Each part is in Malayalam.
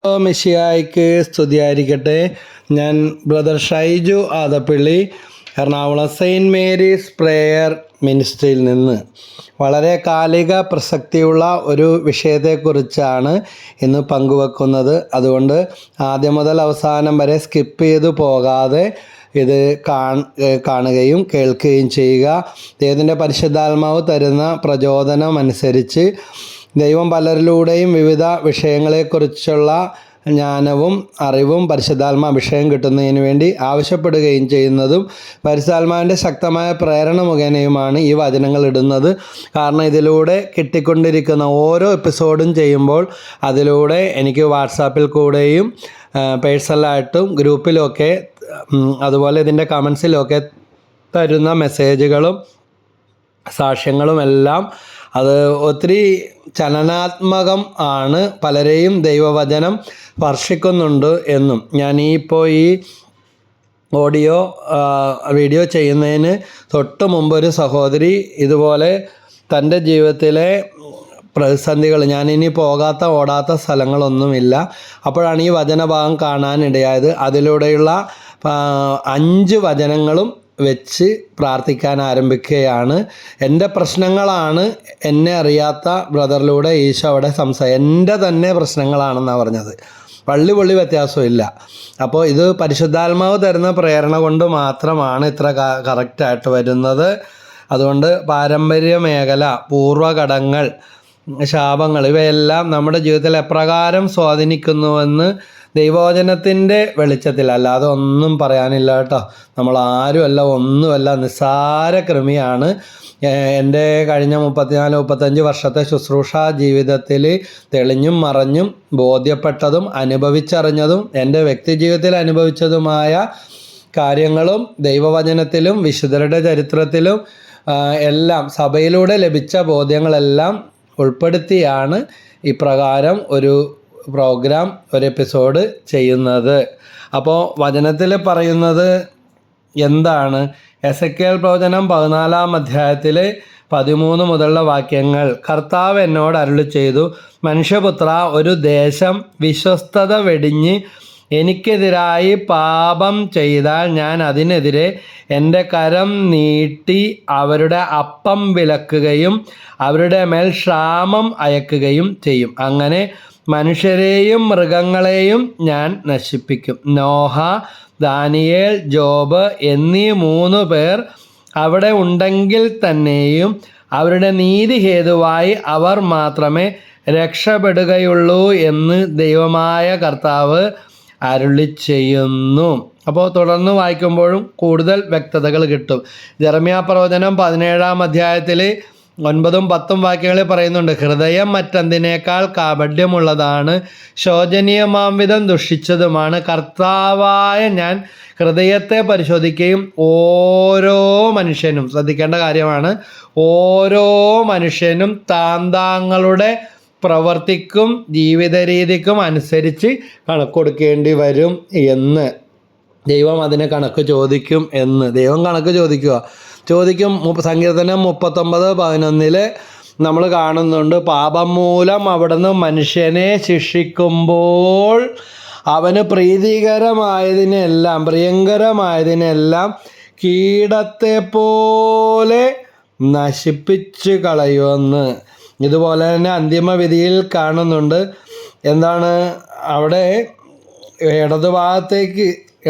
മിശിഹായ്ക്ക് സ്തുതിയായിരിക്കട്ടെ. ഞാൻ brother Shaiju Adappally, Ernakulam saint Mary's prayer മിനിസ്ട്രിയിൽ നിന്ന് വളരെ കാലിക പ്രസക്തിയുള്ള ഒരു വിഷയത്തെക്കുറിച്ചാണ് ഇന്ന് പങ്കുവെക്കുന്നത്. അതുകൊണ്ട് ആദ്യം മുതൽ അവസാനം വരെ സ്കിപ്പ് ചെയ്തു പോകാതെ ഇത് കാണുകയും കേൾക്കുകയും ചെയ്യുക. ദൈവത്തിൻ്റെ പരിശുദ്ധാത്മാവ് തരുന്ന പ്രചോദനം അനുസരിച്ച് ദൈവം പലരിലൂടെയും വിവിധ വിഷയങ്ങളെക്കുറിച്ചുള്ള ജ്ഞാനവും അറിവും പരിശുദ്ധാത്മാ അഭിഷേകം കിട്ടുന്നതിന് വേണ്ടി ആവശ്യപ്പെടുകയും ചെയ്യുന്നതും പരിശുദ്ധാത്മാവിൻ്റെ ശക്തമായ പ്രേരണ മുഖേനയുമാണ് ഈ വചനങ്ങൾ ഇടുന്നത്. കാരണം ഇതിലൂടെ കിട്ടിക്കൊണ്ടിരിക്കുന്ന ഓരോ എപ്പിസോഡും ചെയ്യുമ്പോൾ അതിലൂടെ എനിക്ക് വാട്സാപ്പിൽ കൂടെയും പേഴ്സണലായിട്ടും ഗ്രൂപ്പിലൊക്കെ അതുപോലെ ഇതിൻ്റെ കമൻസിലൊക്കെ തരുന്ന മെസ്സേജുകളും സാക്ഷ്യങ്ങളും എല്ലാം അത് ഒത്തിരി ചലനാത്മകം ആണ്. പലരെയും ദൈവവചനം സ്പർശിക്കുന്നുണ്ട് എന്നും ഞാൻ ഈ വീഡിയോ ചെയ്യുന്നതിന് തൊട്ട് മുമ്പ് ഒരു സഹോദരി ഇതുപോലെ തൻ്റെ ജീവിതത്തിലെ പ്രതിസന്ധികൾ, ഞാനിനി ഓടാത്ത സ്ഥലങ്ങളൊന്നുമില്ല, അപ്പോഴാണ് ഈ വചനഭാഗം കാണാനിടയായത്. അതിലൂടെയുള്ള 5 വചനങ്ങളും വെച്ച് പ്രാർത്ഥിക്കാൻ ആരംഭിക്കുകയാണ്. എൻ്റെ പ്രശ്നങ്ങളാണ് എന്നെ അറിയാത്ത ബ്രദറിലൂടെ ഈശോ അവിടെ എൻ്റെ തന്നെ പ്രശ്നങ്ങളാണെന്നാണ് പറഞ്ഞത്. പള്ളി വ്യത്യാസമില്ല. അപ്പോൾ ഇത് പരിശുദ്ധാത്മാവ് തരുന്ന പ്രേരണ കൊണ്ട് മാത്രമാണ് ഇത്ര കറക്റ്റായിട്ട് വരുന്നത്. അതുകൊണ്ട് പാരമ്പര്യ മേഖല, പൂർവ്വഘടങ്ങൾ, ശാപങ്ങൾ ഇവയെല്ലാം നമ്മുടെ ജീവിതത്തിൽ എപ്രകാരം സ്വാധീനിക്കുന്നുവെന്ന് ദൈവവചനത്തിൻ്റെ വെളിച്ചത്തിൽ, അല്ലാതെ ഒന്നും പറയാനില്ല കേട്ടോ. നമ്മൾ ആരുമല്ല, ഒന്നുമല്ല, നിസ്സാര കൃമിയാണ്. എൻ്റെ കഴിഞ്ഞ 34-35 വർഷത്തെ ശുശ്രൂഷ ജീവിതത്തിൽ തെളിഞ്ഞും മറഞ്ഞും ബോധ്യപ്പെട്ടതും അനുഭവിച്ചറിഞ്ഞതും എൻ്റെ വ്യക്തി ജീവിതത്തിൽ അനുഭവിച്ചതുമായ കാര്യങ്ങളും ദൈവവചനത്തിലും വിശുദ്ധരുടെ ചരിത്രത്തിലും എല്ലാം സഭയിലൂടെ ലഭിച്ച ബോധ്യങ്ങളെല്ലാം ഉൾപ്പെടുത്തിയാണ് ഇപ്രകാരം ഒരു പ്രോഗ്രാം, ഒരു എപ്പിസോഡ് ചെയ്യുന്നത്. അപ്പോൾ വചനത്തിൽ പറയുന്നത് എന്താണ്? എസെക്കിയേൽ പ്രവചനം 14-ാം അധ്യായത്തിൽ 13 മുതലുള്ള വാക്യങ്ങൾ. കർത്താവ് എന്നോട് അരുളി ചെയ്തു, മനുഷ്യപുത്ര, ഒരു ദേശം വിശ്വസ്തത വെടിഞ്ഞ് എനിക്കെതിരായി പാപം ചെയ്താൽ ഞാൻ അതിനെതിരെ എൻ്റെ കരം നീട്ടി അവരുടെ അപ്പം വിലക്കുകയും അവരുടെ മേൽ ക്ഷാമം അയക്കുകയും ചെയ്യും. അങ്ങനെ മനുഷ്യരെയും മൃഗങ്ങളെയും ഞാൻ നശിപ്പിക്കും. നോഹ, ദാനിയേൽ, ജോബ് എന്നീ 3 പേർ അവിടെ ഉണ്ടെങ്കിൽ തന്നെയും അവരുടെ നീതി ഹേതുവായി അവർ മാത്രമേ രക്ഷപ്പെടുകയുള്ളൂ എന്ന് ദൈവമായ കർത്താവ് അരുളി ചെയ്യുന്നു. അപ്പോൾ തുടർന്ന് വായിക്കുമ്പോഴും കൂടുതൽ വ്യക്തതകൾ കിട്ടും. ജെറമ്യാ പ്രവചനം 17-ാം അധ്യായത്തിൽ 9-10 വാക്യങ്ങളിൽ പറയുന്നുണ്ട്, ഹൃദയം മറ്റെന്തിനേക്കാൾ കാപഢ്യമുള്ളതാണ്, ശോചനീയമാം വിധം ദുഷിച്ചതുമാണ്. കർത്താവായ ഞാൻ ഹൃദയത്തെ പരിശോധിക്കുകയും ഓരോ മനുഷ്യനും, ശ്രദ്ധിക്കേണ്ട കാര്യമാണ്, ഓരോ മനുഷ്യനും താന്താങ്ങളുടെ പ്രവർത്തിക്കും ജീവിത രീതിക്കും അനുസരിച്ച് കണക്ക് കൊടുക്കേണ്ടി വരും എന്ന് ദൈവം അതിന് കണക്ക് ചോദിക്കും എന്ന് ദൈവം കണക്ക് ചോദിക്കും. സങ്കീർത്തനം 39:11 നമ്മൾ കാണുന്നുണ്ട്, പാപം മൂലം അവിടുന്ന് മനുഷ്യനെ ശിക്ഷിക്കുമ്പോൾ അവന് പ്രിയങ്കരമായതിനെല്ലാം കീടത്തെ പോലെ നശിപ്പിച്ച് കളയുമെന്ന്. ഇതുപോലെ തന്നെ അന്തിമവിധിയിൽ കാണുന്നുണ്ട്. എന്താണ് അവിടെ?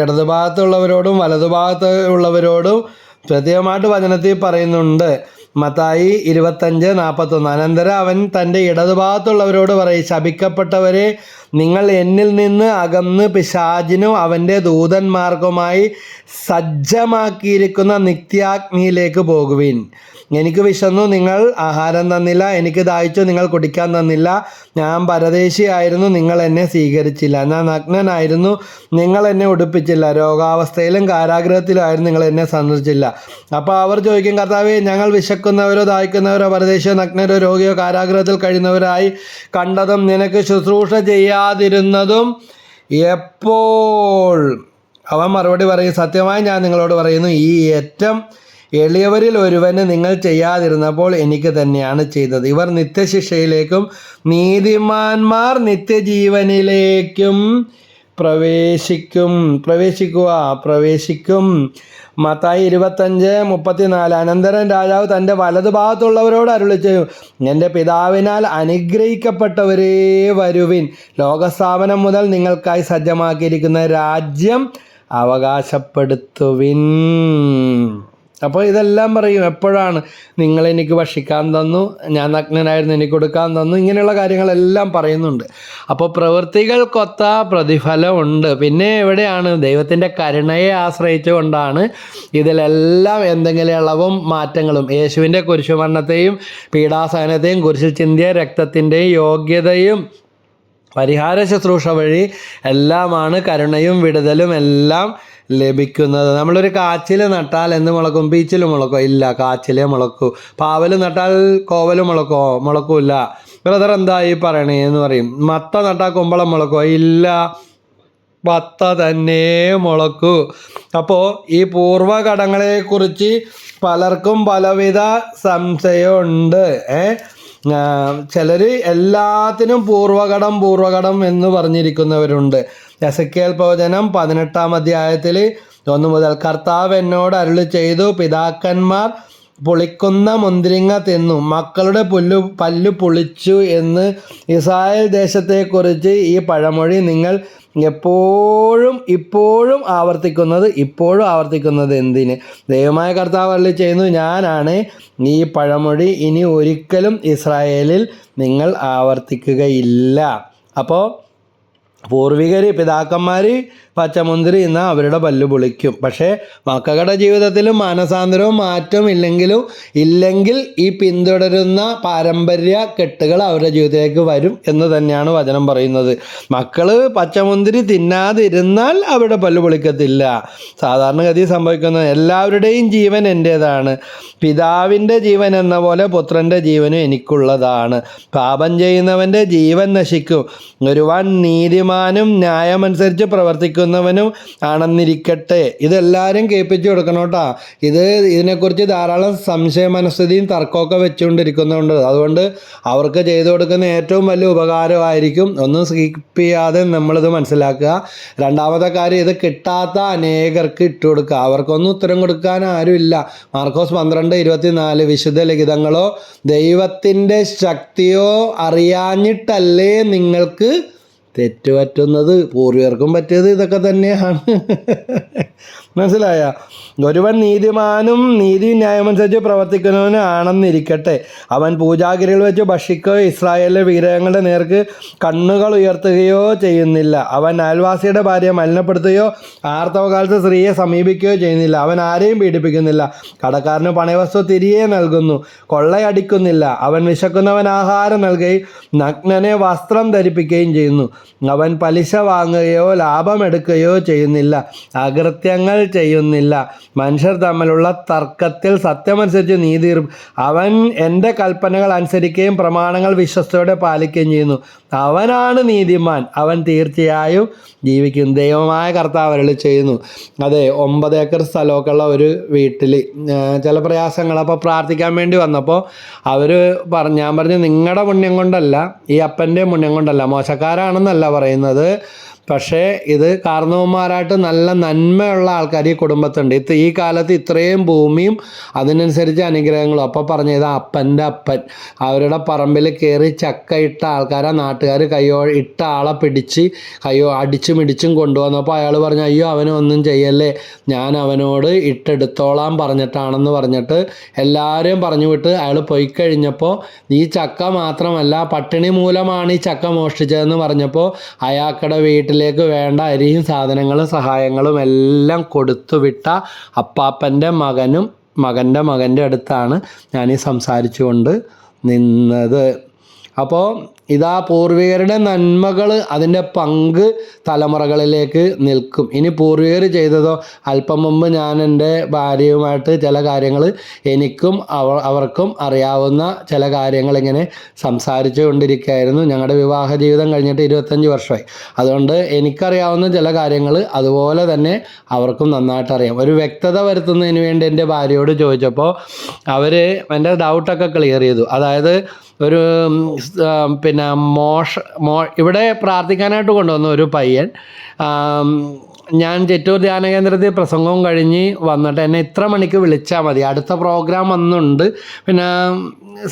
ഇടതുഭാഗത്തുള്ളവരോടും വലതുഭാഗത്തുള്ളവരോടും പ്രത്യേകമായിട്ട് വചനത്തിൽ പറയുന്നുണ്ട്. മത്തായി 25:41. അനന്തരം അവൻ തൻ്റെ ഇടതുഭാഗത്തുള്ളവരോട് പറയും, ശപിക്കപ്പെട്ടവരെ, നിങ്ങൾ എന്നിൽ നിന്ന് അകന്ന് പിശാചിനും അവൻ്റെ ദൂതന്മാർക്കുമായി സജ്ജമാക്കിയിരിക്കുന്ന നിത്യാഗ്നിയിലേക്ക് പോകുവിൻ. എനിക്ക് വിശന്നു, നിങ്ങൾ ആഹാരം തന്നില്ല, എനിക്ക് ദാഹിച്ചു, നിങ്ങൾ കുടിക്കാൻ തന്നില്ല. ഞാൻ പരദേശിയായിരുന്നു, നിങ്ങൾ എന്നെ സ്വീകരിച്ചില്ല. ഞാൻ നഗ്നനായിരുന്നു, നിങ്ങൾ എന്നെ ഉടുപ്പിച്ചില്ല. രോഗാവസ്ഥയിലും കാരാഗ്രഹത്തിലായിരുന്നു, നിങ്ങൾ എന്നെ സന്ദർശിച്ചില്ല. അപ്പോൾ അവർ ചോദിക്കും, കർത്താവേ, ഞങ്ങൾ വിശക്കുന്നവരോ ദാഹിക്കുന്നവരോ പരദേശിയോ നഗ്നരോ രോഗിയോ കാരാഗ്രഹത്തിൽ കഴിയുന്നവരായി കണ്ടതും നിനക്ക് ശുശ്രൂഷ ചെയ്യാതിരുന്നതും എപ്പോൾ? അവൻ മറുപടി പറയും, സത്യമായി ഞാൻ നിങ്ങളോട് പറയുന്നു, ഈ എളിയവരിൽ ഒരുവന് നിങ്ങൾ ചെയ്യാതിരുന്നപ്പോൾ എനിക്ക് തന്നെയാണ് ചെയ്തത്. ഇവർ നിത്യശിക്ഷയിലേക്കും നീതിമാന്മാർ നിത്യജീവനിലേക്കും പ്രവേശിക്കും. മത്തായി 25:34. അനന്തരം രാജാവ് തൻ്റെ വലതുഭാഗത്തുള്ളവരോട് അരുളിച്ചെയ്തു, എൻ്റെ പിതാവിനാൽ അനുഗ്രഹിക്കപ്പെട്ടവരേ വരുവിൻ, ലോകസ്ഥാപനം മുതൽ നിങ്ങൾക്കായി സജ്ജമാക്കിയിരിക്കുന്ന രാജ്യം അവകാശപ്പെടുത്തുവിൻ. അപ്പോൾ ഇതെല്ലാം പറയും എപ്പോഴാണ്, നിങ്ങളെനിക്ക് ഭക്ഷിക്കാൻ തന്നു, ഞാൻ നഗ്നനായിരുന്നു എനിക്ക് കൊടുക്കാൻ തന്നു, ഇങ്ങനെയുള്ള കാര്യങ്ങളെല്ലാം പറയുന്നുണ്ട്. അപ്പോൾ പ്രവൃത്തികൾക്കൊത്ത പ്രതിഫലമുണ്ട്. പിന്നെ എവിടെയാണ്? ദൈവത്തിൻ്റെ കരുണയെ ആശ്രയിച്ചുകൊണ്ടാണ് ഇതിലെല്ലാം എന്തെങ്കിലും ഇളവും മാറ്റങ്ങളും. യേശുവിൻ്റെ കുരിശുമരണത്തെയും പീഡാസഹനത്തെയും കുരിശിൽ ചിന്തിയ രക്തത്തിൻ്റെയും യോഗ്യതയും പരിഹാര ശുശ്രൂഷ വഴി എല്ലാമാണ് കരുണയും വിടുതലും എല്ലാം ലഭിക്കുന്നത്. നമ്മളൊരു കാച്ചിൽ നട്ടാൽ എന്ത് മുളക്കും? പീച്ചിൽ മുളക്കോ? ഇല്ല, കാച്ചിലേ മുളക്കൂ. പാവൽ നട്ടാൽ കോവൽ മുളക്കൂല്ല. ബ്രദർ എന്താ ഈ പറയണേ എന്ന് പറയും. മത്ത നട്ടാൽ കുമ്പളം മുളക്കോ? ഇല്ല, മത്ത തന്നെ മുളക്കൂ. അപ്പോൾ ഈ പൂർവ്വഘടങ്ങളെക്കുറിച്ച് പലർക്കും പലവിധ സംശയമുണ്ട്. ചിലർ എല്ലാത്തിനും പൂർവ്വഘടം എന്ന് പറഞ്ഞിരിക്കുന്നവരുണ്ട്. എസെക്കിയേൽ പ്രവചനം 18-ാം അധ്യായത്തിൽ 1 മുതൽ, കർത്താവ് എന്നോട് അരുളി ചെയ്തു, പിതാക്കന്മാർ പുളിക്കുന്ന മുന്തിരിങ്ങ തിന്നു, മക്കളുടെ പല്ലു പുളിച്ചു എന്ന്. ഇസ്രായേൽ ദേശത്തെക്കുറിച്ച് ഈ പഴമൊഴി നിങ്ങൾ ഇപ്പോഴും ആവർത്തിക്കുന്നത് എന്തിന്? ദൈവമായ കർത്താവ് അരുളി ചെയ്യുന്നു, ഞാനാണ് ഈ പഴമൊഴി ഇനി ഒരിക്കലും ഇസ്രായേലിൽ നിങ്ങൾ ആവർത്തിക്കുകയില്ല. അപ്പോൾ പിതാക്കന്മാർ പച്ചമുന്തിരി എന്നാൽ അവരുടെ പല്ല് പൊളിക്കും. പക്ഷേ മക്കളുടെ ജീവിതത്തിലും മാനസാന്തരവും മാറ്റം ഇല്ലെങ്കിൽ ഈ പിന്തുടരുന്ന പാരമ്പര്യ കെട്ടുകൾ അവരുടെ ജീവിതത്തിലേക്ക് വരും എന്ന് തന്നെയാണ് വചനം പറയുന്നത്. മക്കൾ പച്ചമുന്തിരി തിന്നാതിരുന്നാൽ അവരുടെ പല്ല് പൊളിക്കത്തില്ല. സാധാരണഗതി സംഭവിക്കുന്നത്, എല്ലാവരുടെയും ജീവൻ എൻ്റേതാണ്, പിതാവിൻ്റെ ജീവൻ എന്ന പോലെ പുത്രൻ്റെ ജീവനും എനിക്കുള്ളതാണ്. പാപം ചെയ്യുന്നവൻ്റെ ജീവൻ നശിക്കും, ഒരുവൻ നീതിമാനും ന്യായമനുസരിച്ച് പ്രവർത്തിക്കുന്നവനും ആണെന്നിരിക്കട്ടെ. ഇതെല്ലാവരും കേൾപ്പിച്ചു കൊടുക്കണം കേട്ടോ. ഇതിനെക്കുറിച്ച് ധാരാളം സംശയ മനസ്ഥിതിയും തർക്കമൊക്കെ വെച്ചുകൊണ്ടിരിക്കുന്നുണ്ട്. അതുകൊണ്ട് അവർക്ക് ചെയ്തു കൊടുക്കുന്ന ഏറ്റവും വലിയ ഉപകാരമായിരിക്കും. ഒന്നും സ്കിപ്പ് ചെയ്യാതെ നമ്മളിത് മനസ്സിലാക്കുക. രണ്ടാമത്തെ കാര്യം, ഇത് കിട്ടാത്ത അനേകർക്ക് ഇട്ട് കൊടുക്കുക. അവർക്കൊന്നും ഉത്തരം കൊടുക്കാൻ ആരുമില്ല. മാർക്കോസ് 12:24, വിശുദ്ധ ലിഖിതങ്ങളോ ദൈവത്തിൻ്റെ ശക്തിയോ അറിയാഞ്ഞിട്ടല്ലേ നിങ്ങൾക്ക് തെറ്റുപറ്റുന്നത്? പൂർവികർക്കും പറ്റിയത് ഇതൊക്കെ തന്നെയാണ്. മനസ്സിലായ? ഒരുവൻ നീതിമാനും നീതി ന്യായമനുസരിച്ച് പ്രവർത്തിക്കുന്നവനും ആണെന്നിരിക്കട്ടെ, അവൻ പൂജാഗിരികൾ വെച്ച് ഭക്ഷിക്കുകയോ ഇസ്രായേലിലെ വിഗ്രഹങ്ങളുടെ നേർക്ക് കണ്ണുകൾ ഉയർത്തുകയോ ചെയ്യുന്നില്ല. അവൻ അയൽവാസിയുടെ ഭാര്യയെ മലിനപ്പെടുത്തുകയോ ആർത്തവകാലത്ത് സ്ത്രീയെ സമീപിക്കുകയോ ചെയ്യുന്നില്ല. അവൻ ആരെയും പീഡിപ്പിക്കുന്നില്ല, കടക്കാരന് പണയവസ്തു തിരികെ നൽകുന്നു, കൊള്ളയടിക്കുന്നില്ല. അവൻ വിശക്കുന്നവൻ ആഹാരം നൽകുകയും നഗ്നനെ വസ്ത്രം ധരിപ്പിക്കുകയും ചെയ്യുന്നു. അവൻ പലിശ വാങ്ങുകയോ ലാഭമെടുക്കുകയോ ചെയ്യുന്നില്ല, അകൃത്യങ്ങൾ ചെയ്യുന്നില്ല. മനുഷ്യർ തമ്മിലുള്ള തർക്കത്തിൽ സത്യമനുസരിച്ച് നീതി. അവൻ എൻ്റെ കൽപ്പനകൾ അനുസരിക്കുകയും പ്രമാണങ്ങൾ വിശ്വസ്തയോടെ പാലിക്കുകയും ചെയ്യുന്നു. അവനാണ് നീതിമാൻ, അവൻ തീർച്ചയായും ജീവിക്കും. ദൈവമായ കർത്താവ് അരുളി ചെയ്യുന്നു. അതെ, 9 ഏക്കർ സ്ഥലമൊക്കെ ഉള്ള ഒരു വീട്ടിൽ ചില പ്രയാസങ്ങൾ. അപ്പോൾ പ്രാർത്ഥിക്കാൻ വേണ്ടി വന്നപ്പോൾ ഞാൻ പറഞ്ഞു, നിങ്ങളുടെ പുണ്യം കൊണ്ടല്ല, ഈ അപ്പൻ്റെ പുണ്യം കൊണ്ടല്ല, മോശക്കാരാണെന്നല്ല പറയുന്നത്, പക്ഷേ ഇത് കാരണവന്മാരായിട്ട് നല്ല നന്മയുള്ള ആൾക്കാർ ഈ കുടുംബത്തുണ്ട്. ഈ കാലത്ത് ഇത്രയും ഭൂമിയും അതിനനുസരിച്ച് അനുഗ്രഹങ്ങളും. അപ്പോൾ പറഞ്ഞത് അപ്പൻ്റെ അപ്പൻ അവരുടെ പറമ്പിൽ കയറി ചക്ക ഇട്ട ആൾക്കാരെ നാട്ടുകാർ ഇട്ട ആളെ പിടിച്ച് അടിച്ചും ഇടിച്ചും കൊണ്ടുവന്നപ്പോൾ അയാൾ പറഞ്ഞു, അയ്യോ അവനൊന്നും ചെയ്യല്ലേ, ഞാൻ അവനോട് ഇട്ടെടുത്തോളാൻ പറഞ്ഞിട്ടാണെന്ന് പറഞ്ഞിട്ട് എല്ലാവരെയും പറഞ്ഞു വിട്ട് അയാൾ പോയി കഴിഞ്ഞപ്പോൾ ഈ ചക്ക മാത്രമല്ല പട്ടിണി മൂലമാണ് ഈ ചക്ക മോഷ്ടിച്ചതെന്ന് പറഞ്ഞപ്പോൾ അയാൾക്കുടെ വീട്ടിലേക്ക് വേണ്ട അരിയും സാധനങ്ങളും സഹായങ്ങളും എല്ലാം കൊടുത്തുവിട്ട അപ്പാപ്പൻ്റെ മകൻ്റെ അടുത്താണ് ഞാൻ ഈ സംസാരിച്ചു കൊണ്ട് നിന്നത്. അപ്പോൾ ഇതാ പൂർവികരുടെ നന്മകൾ അതിൻ്റെ പങ്ക് തലമുറകളിലേക്ക് നിൽക്കും. ഇനി പൂർവികർ ചെയ്തതോ, അല്പം മുമ്പ് ഞാൻ എൻ്റെ ഭാര്യയുമായിട്ട് ചില കാര്യങ്ങൾ എനിക്കും അവർക്കും അറിയാവുന്ന ചില കാര്യങ്ങൾ ഇങ്ങനെ സംസാരിച്ചു കൊണ്ടിരിക്കുകയായിരുന്നു. ഞങ്ങളുടെ വിവാഹ ജീവിതം കഴിഞ്ഞിട്ട് 25 വർഷമായി. അതുകൊണ്ട് എനിക്കറിയാവുന്ന ചില കാര്യങ്ങൾ അതുപോലെ തന്നെ അവർക്കും നന്നായിട്ട് അറിയാം. ഒരു വ്യക്തത വരുത്തുന്നതിന് വേണ്ടി എൻ്റെ ഭാര്യയോട് ചോദിച്ചപ്പോൾ അവർ എൻ്റെ ഡൗട്ടൊക്കെ ക്ലിയർ ചെയ്തു. അതായത് ഒരു പിന്നെ ഇവിടെ പ്രാർത്ഥിക്കാനായിട്ട് കൊണ്ടുവന്ന ഒരു പയ്യൻ, ഞാൻ ചെറ്റൂർ ധ്യാന കേന്ദ്രത്തിൽ പ്രസംഗവും കഴിഞ്ഞ് വന്നിട്ട് എന്നെ ഇത്ര മണിക്ക് വിളിച്ചാൽ മതി, അടുത്ത പ്രോഗ്രാം വന്നുണ്ട്, പിന്നെ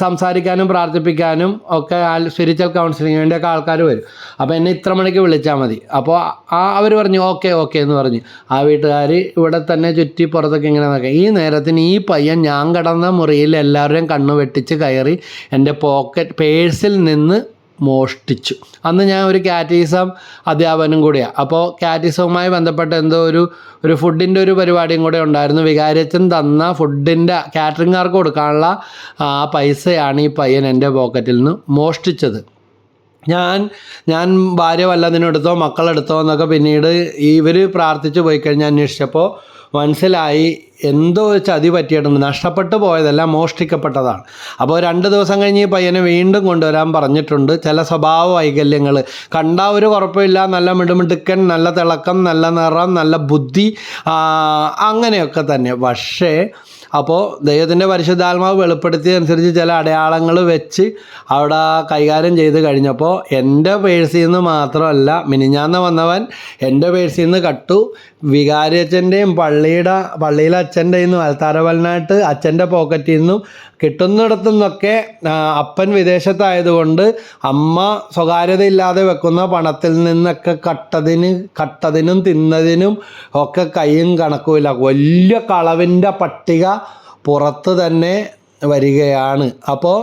സംസാരിക്കാനും പ്രാർത്ഥിപ്പിക്കാനും ഒക്കെ സ്പിരിച്വൽ കൗൺസിലിങ്ങിന് വേണ്ടിയൊക്കെ ആൾക്കാർ വരും, അപ്പോൾ എന്നെ ഇത്ര മണിക്ക് വിളിച്ചാൽ മതി. അപ്പോൾ അവർ പറഞ്ഞു ഓക്കെ എന്ന് പറഞ്ഞു. ആ വീട്ടുകാർ ഇവിടെ തന്നെ ചുറ്റി പുറത്തൊക്കെ ഇങ്ങനെ നോക്കാം. ഈ നേരത്തിന് ഈ പയ്യൻ ഞാൻ കിടന്ന മുറിയിൽ എല്ലാവരുടെയും കണ്ണു വെട്ടിച്ച് കയറി എൻ്റെ പേഴ്സിൽ നിന്ന് മോഷ്ടിച്ചു. അന്ന് ഞാൻ ഒരു കാറ്റീസം അധ്യാപനം കൂടിയാണ്. അപ്പോൾ കാറ്റീസവുമായി ബന്ധപ്പെട്ട എന്തോ ഒരു ഫുഡിൻ്റെ ഒരു പരിപാടിയും കൂടെ ഉണ്ടായിരുന്നു. വികാരിയച്ഛൻ തന്ന ഫുഡിൻ്റെ കാറ്ററിംഗുകാർക്ക് കൊടുക്കാനുള്ള പൈസയാണ് ഈ പയ്യൻ എൻ്റെ പോക്കറ്റിൽ നിന്ന് മോഷ്ടിച്ചത്. ഞാൻ ഭാര്യ വല്ലതിനെടുത്തോ മക്കളെടുത്തോ എന്നൊക്കെ പിന്നീട് ഇവർ പ്രാർത്ഥിച്ച് പോയി കഴിഞ്ഞ് അന്വേഷിച്ചപ്പോൾ മനസ്സിലായി എന്തോ ചതി പറ്റിയിട്ടുണ്ട്. നഷ്ടപ്പെട്ടു പോയതല്ല, മോഷ്ടിക്കപ്പെട്ടതാണ്. അപ്പോൾ 2 ദിവസം കഴിഞ്ഞ് ഈ പയ്യനെ വീണ്ടും കൊണ്ടുവരാൻ പറഞ്ഞിട്ടുണ്ട്. ചില സ്വഭാവ വൈകല്യങ്ങൾ കണ്ടാൽ ഒരു കുഴപ്പമില്ല, നല്ല മിടുമിടുക്കൻ, നല്ല തിളക്കം, നല്ല നിറം, നല്ല ബുദ്ധി, അങ്ങനെയൊക്കെ തന്നെ. പക്ഷേ അപ്പോൾ ദൈവത്തിൻ്റെ പരിശുദ്ധാത്മാവ് വെളിപ്പെടുത്തിയതനുസരിച്ച് ചില അടയാളങ്ങൾ വെച്ച് അവിടെ കൈകാര്യം ചെയ്ത് കഴിഞ്ഞപ്പോൾ എൻ്റെ പേഴ്സിൽ നിന്ന് മാത്രമല്ല, മിനിഞ്ഞാന്ന് വന്നവൻ എൻ്റെ പേഴ്സിൽ നിന്ന് കട്ടു, വികാരിയച്ഛൻ്റെയും പള്ളിയിലെ അച്ഛൻ്റെയിൽ നിന്നും അൽത്താരവലനായിട്ട് അച്ഛൻ്റെ പോക്കറ്റിൽ നിന്നും കിട്ടുന്നിടത്തു നിന്നൊക്കെ അപ്പൻ വിദേശത്തായതുകൊണ്ട് അമ്മ സ്വകാര്യതയില്ലാതെ വെക്കുന്ന പണത്തിൽ നിന്നൊക്കെ കട്ടതിനും തിന്നതിനും ഒക്കെ കയ്യും കണക്കുമില്ല. വലിയ കളവിൻ്റെ പട്ടിക പുറത്ത് തന്നെ വരികയാണ്. അപ്പോൾ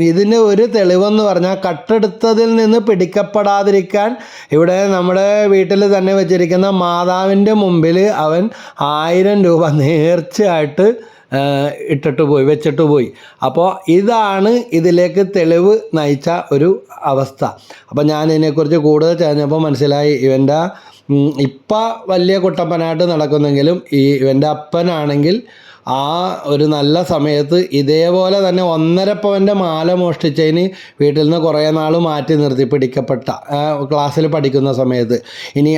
ഇതിന് ഒരു തെളിവെന്ന് പറഞ്ഞാൽ കട്ടെടുത്തതിൽ നിന്ന് പിടിക്കപ്പെടാതിരിക്കാൻ ഇവിടെ നമ്മുടെ വീട്ടിൽ തന്നെ വെച്ചിരിക്കുന്ന മാതാവിൻ്റെ മുമ്പിൽ അവൻ 1000 രൂപ നേർച്ചയായിട്ട് വെച്ചിട്ട് പോയി. അപ്പോൾ ഇതാണ് ഇതിലേക്ക് തെളിവ് നയിച്ച ഒരു അവസ്ഥ. അപ്പോൾ ഞാൻ ഇതിനെക്കുറിച്ച് കൂടുതൽ ചാഞ്ഞപ്പോൾ മനസ്സിലായി, ഇവൻ്റെ ഇപ്പം വലിയ കുട്ടപ്പനായിട്ട് നടക്കുന്നെങ്കിലും ഇവൻ്റെ അപ്പനാണെങ്കിൽ ഒരു നല്ല സമയത്ത് ഇതേപോലെ തന്നെ 1.5 പവൻ്റെ മാല മോഷ്ടിച്ചതിന് വീട്ടിൽ നിന്ന് കുറേ നാൾ മാറ്റി നിർത്തി പിടിക്കപ്പെട്ട ക്ലാസ്സിൽ പഠിക്കുന്ന സമയത്ത്. ഇനി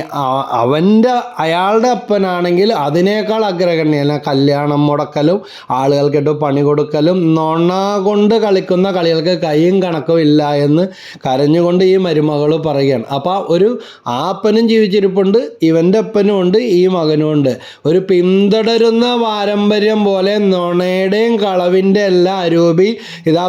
അയാളുടെ അപ്പനാണെങ്കിൽ അതിനേക്കാൾ അഗ്രഗണ്യല്ല, കല്യാണം മുടക്കലും ആളുകൾക്കിട്ട് പണി കൊടുക്കലും നൊണ കൊണ്ട് കളിക്കുന്ന കളികൾക്ക് കൈയും കണക്കും ഇല്ല എന്ന് കരഞ്ഞുകൊണ്ട് ഈ മരുമകൾ പറയുകയാണ്. അപ്പോൾ ആ അപ്പനും ജീവിച്ചിരിപ്പുണ്ട്, ഇവൻ്റെ അപ്പനും ഉണ്ട്, ഈ മകനും ഉണ്ട്. ഒരു പിന്തുടരുന്ന പാരമ്പര്യം പോലെ നുണയുടെയും കളവിൻ്റെ എല്ലാം അരൂപി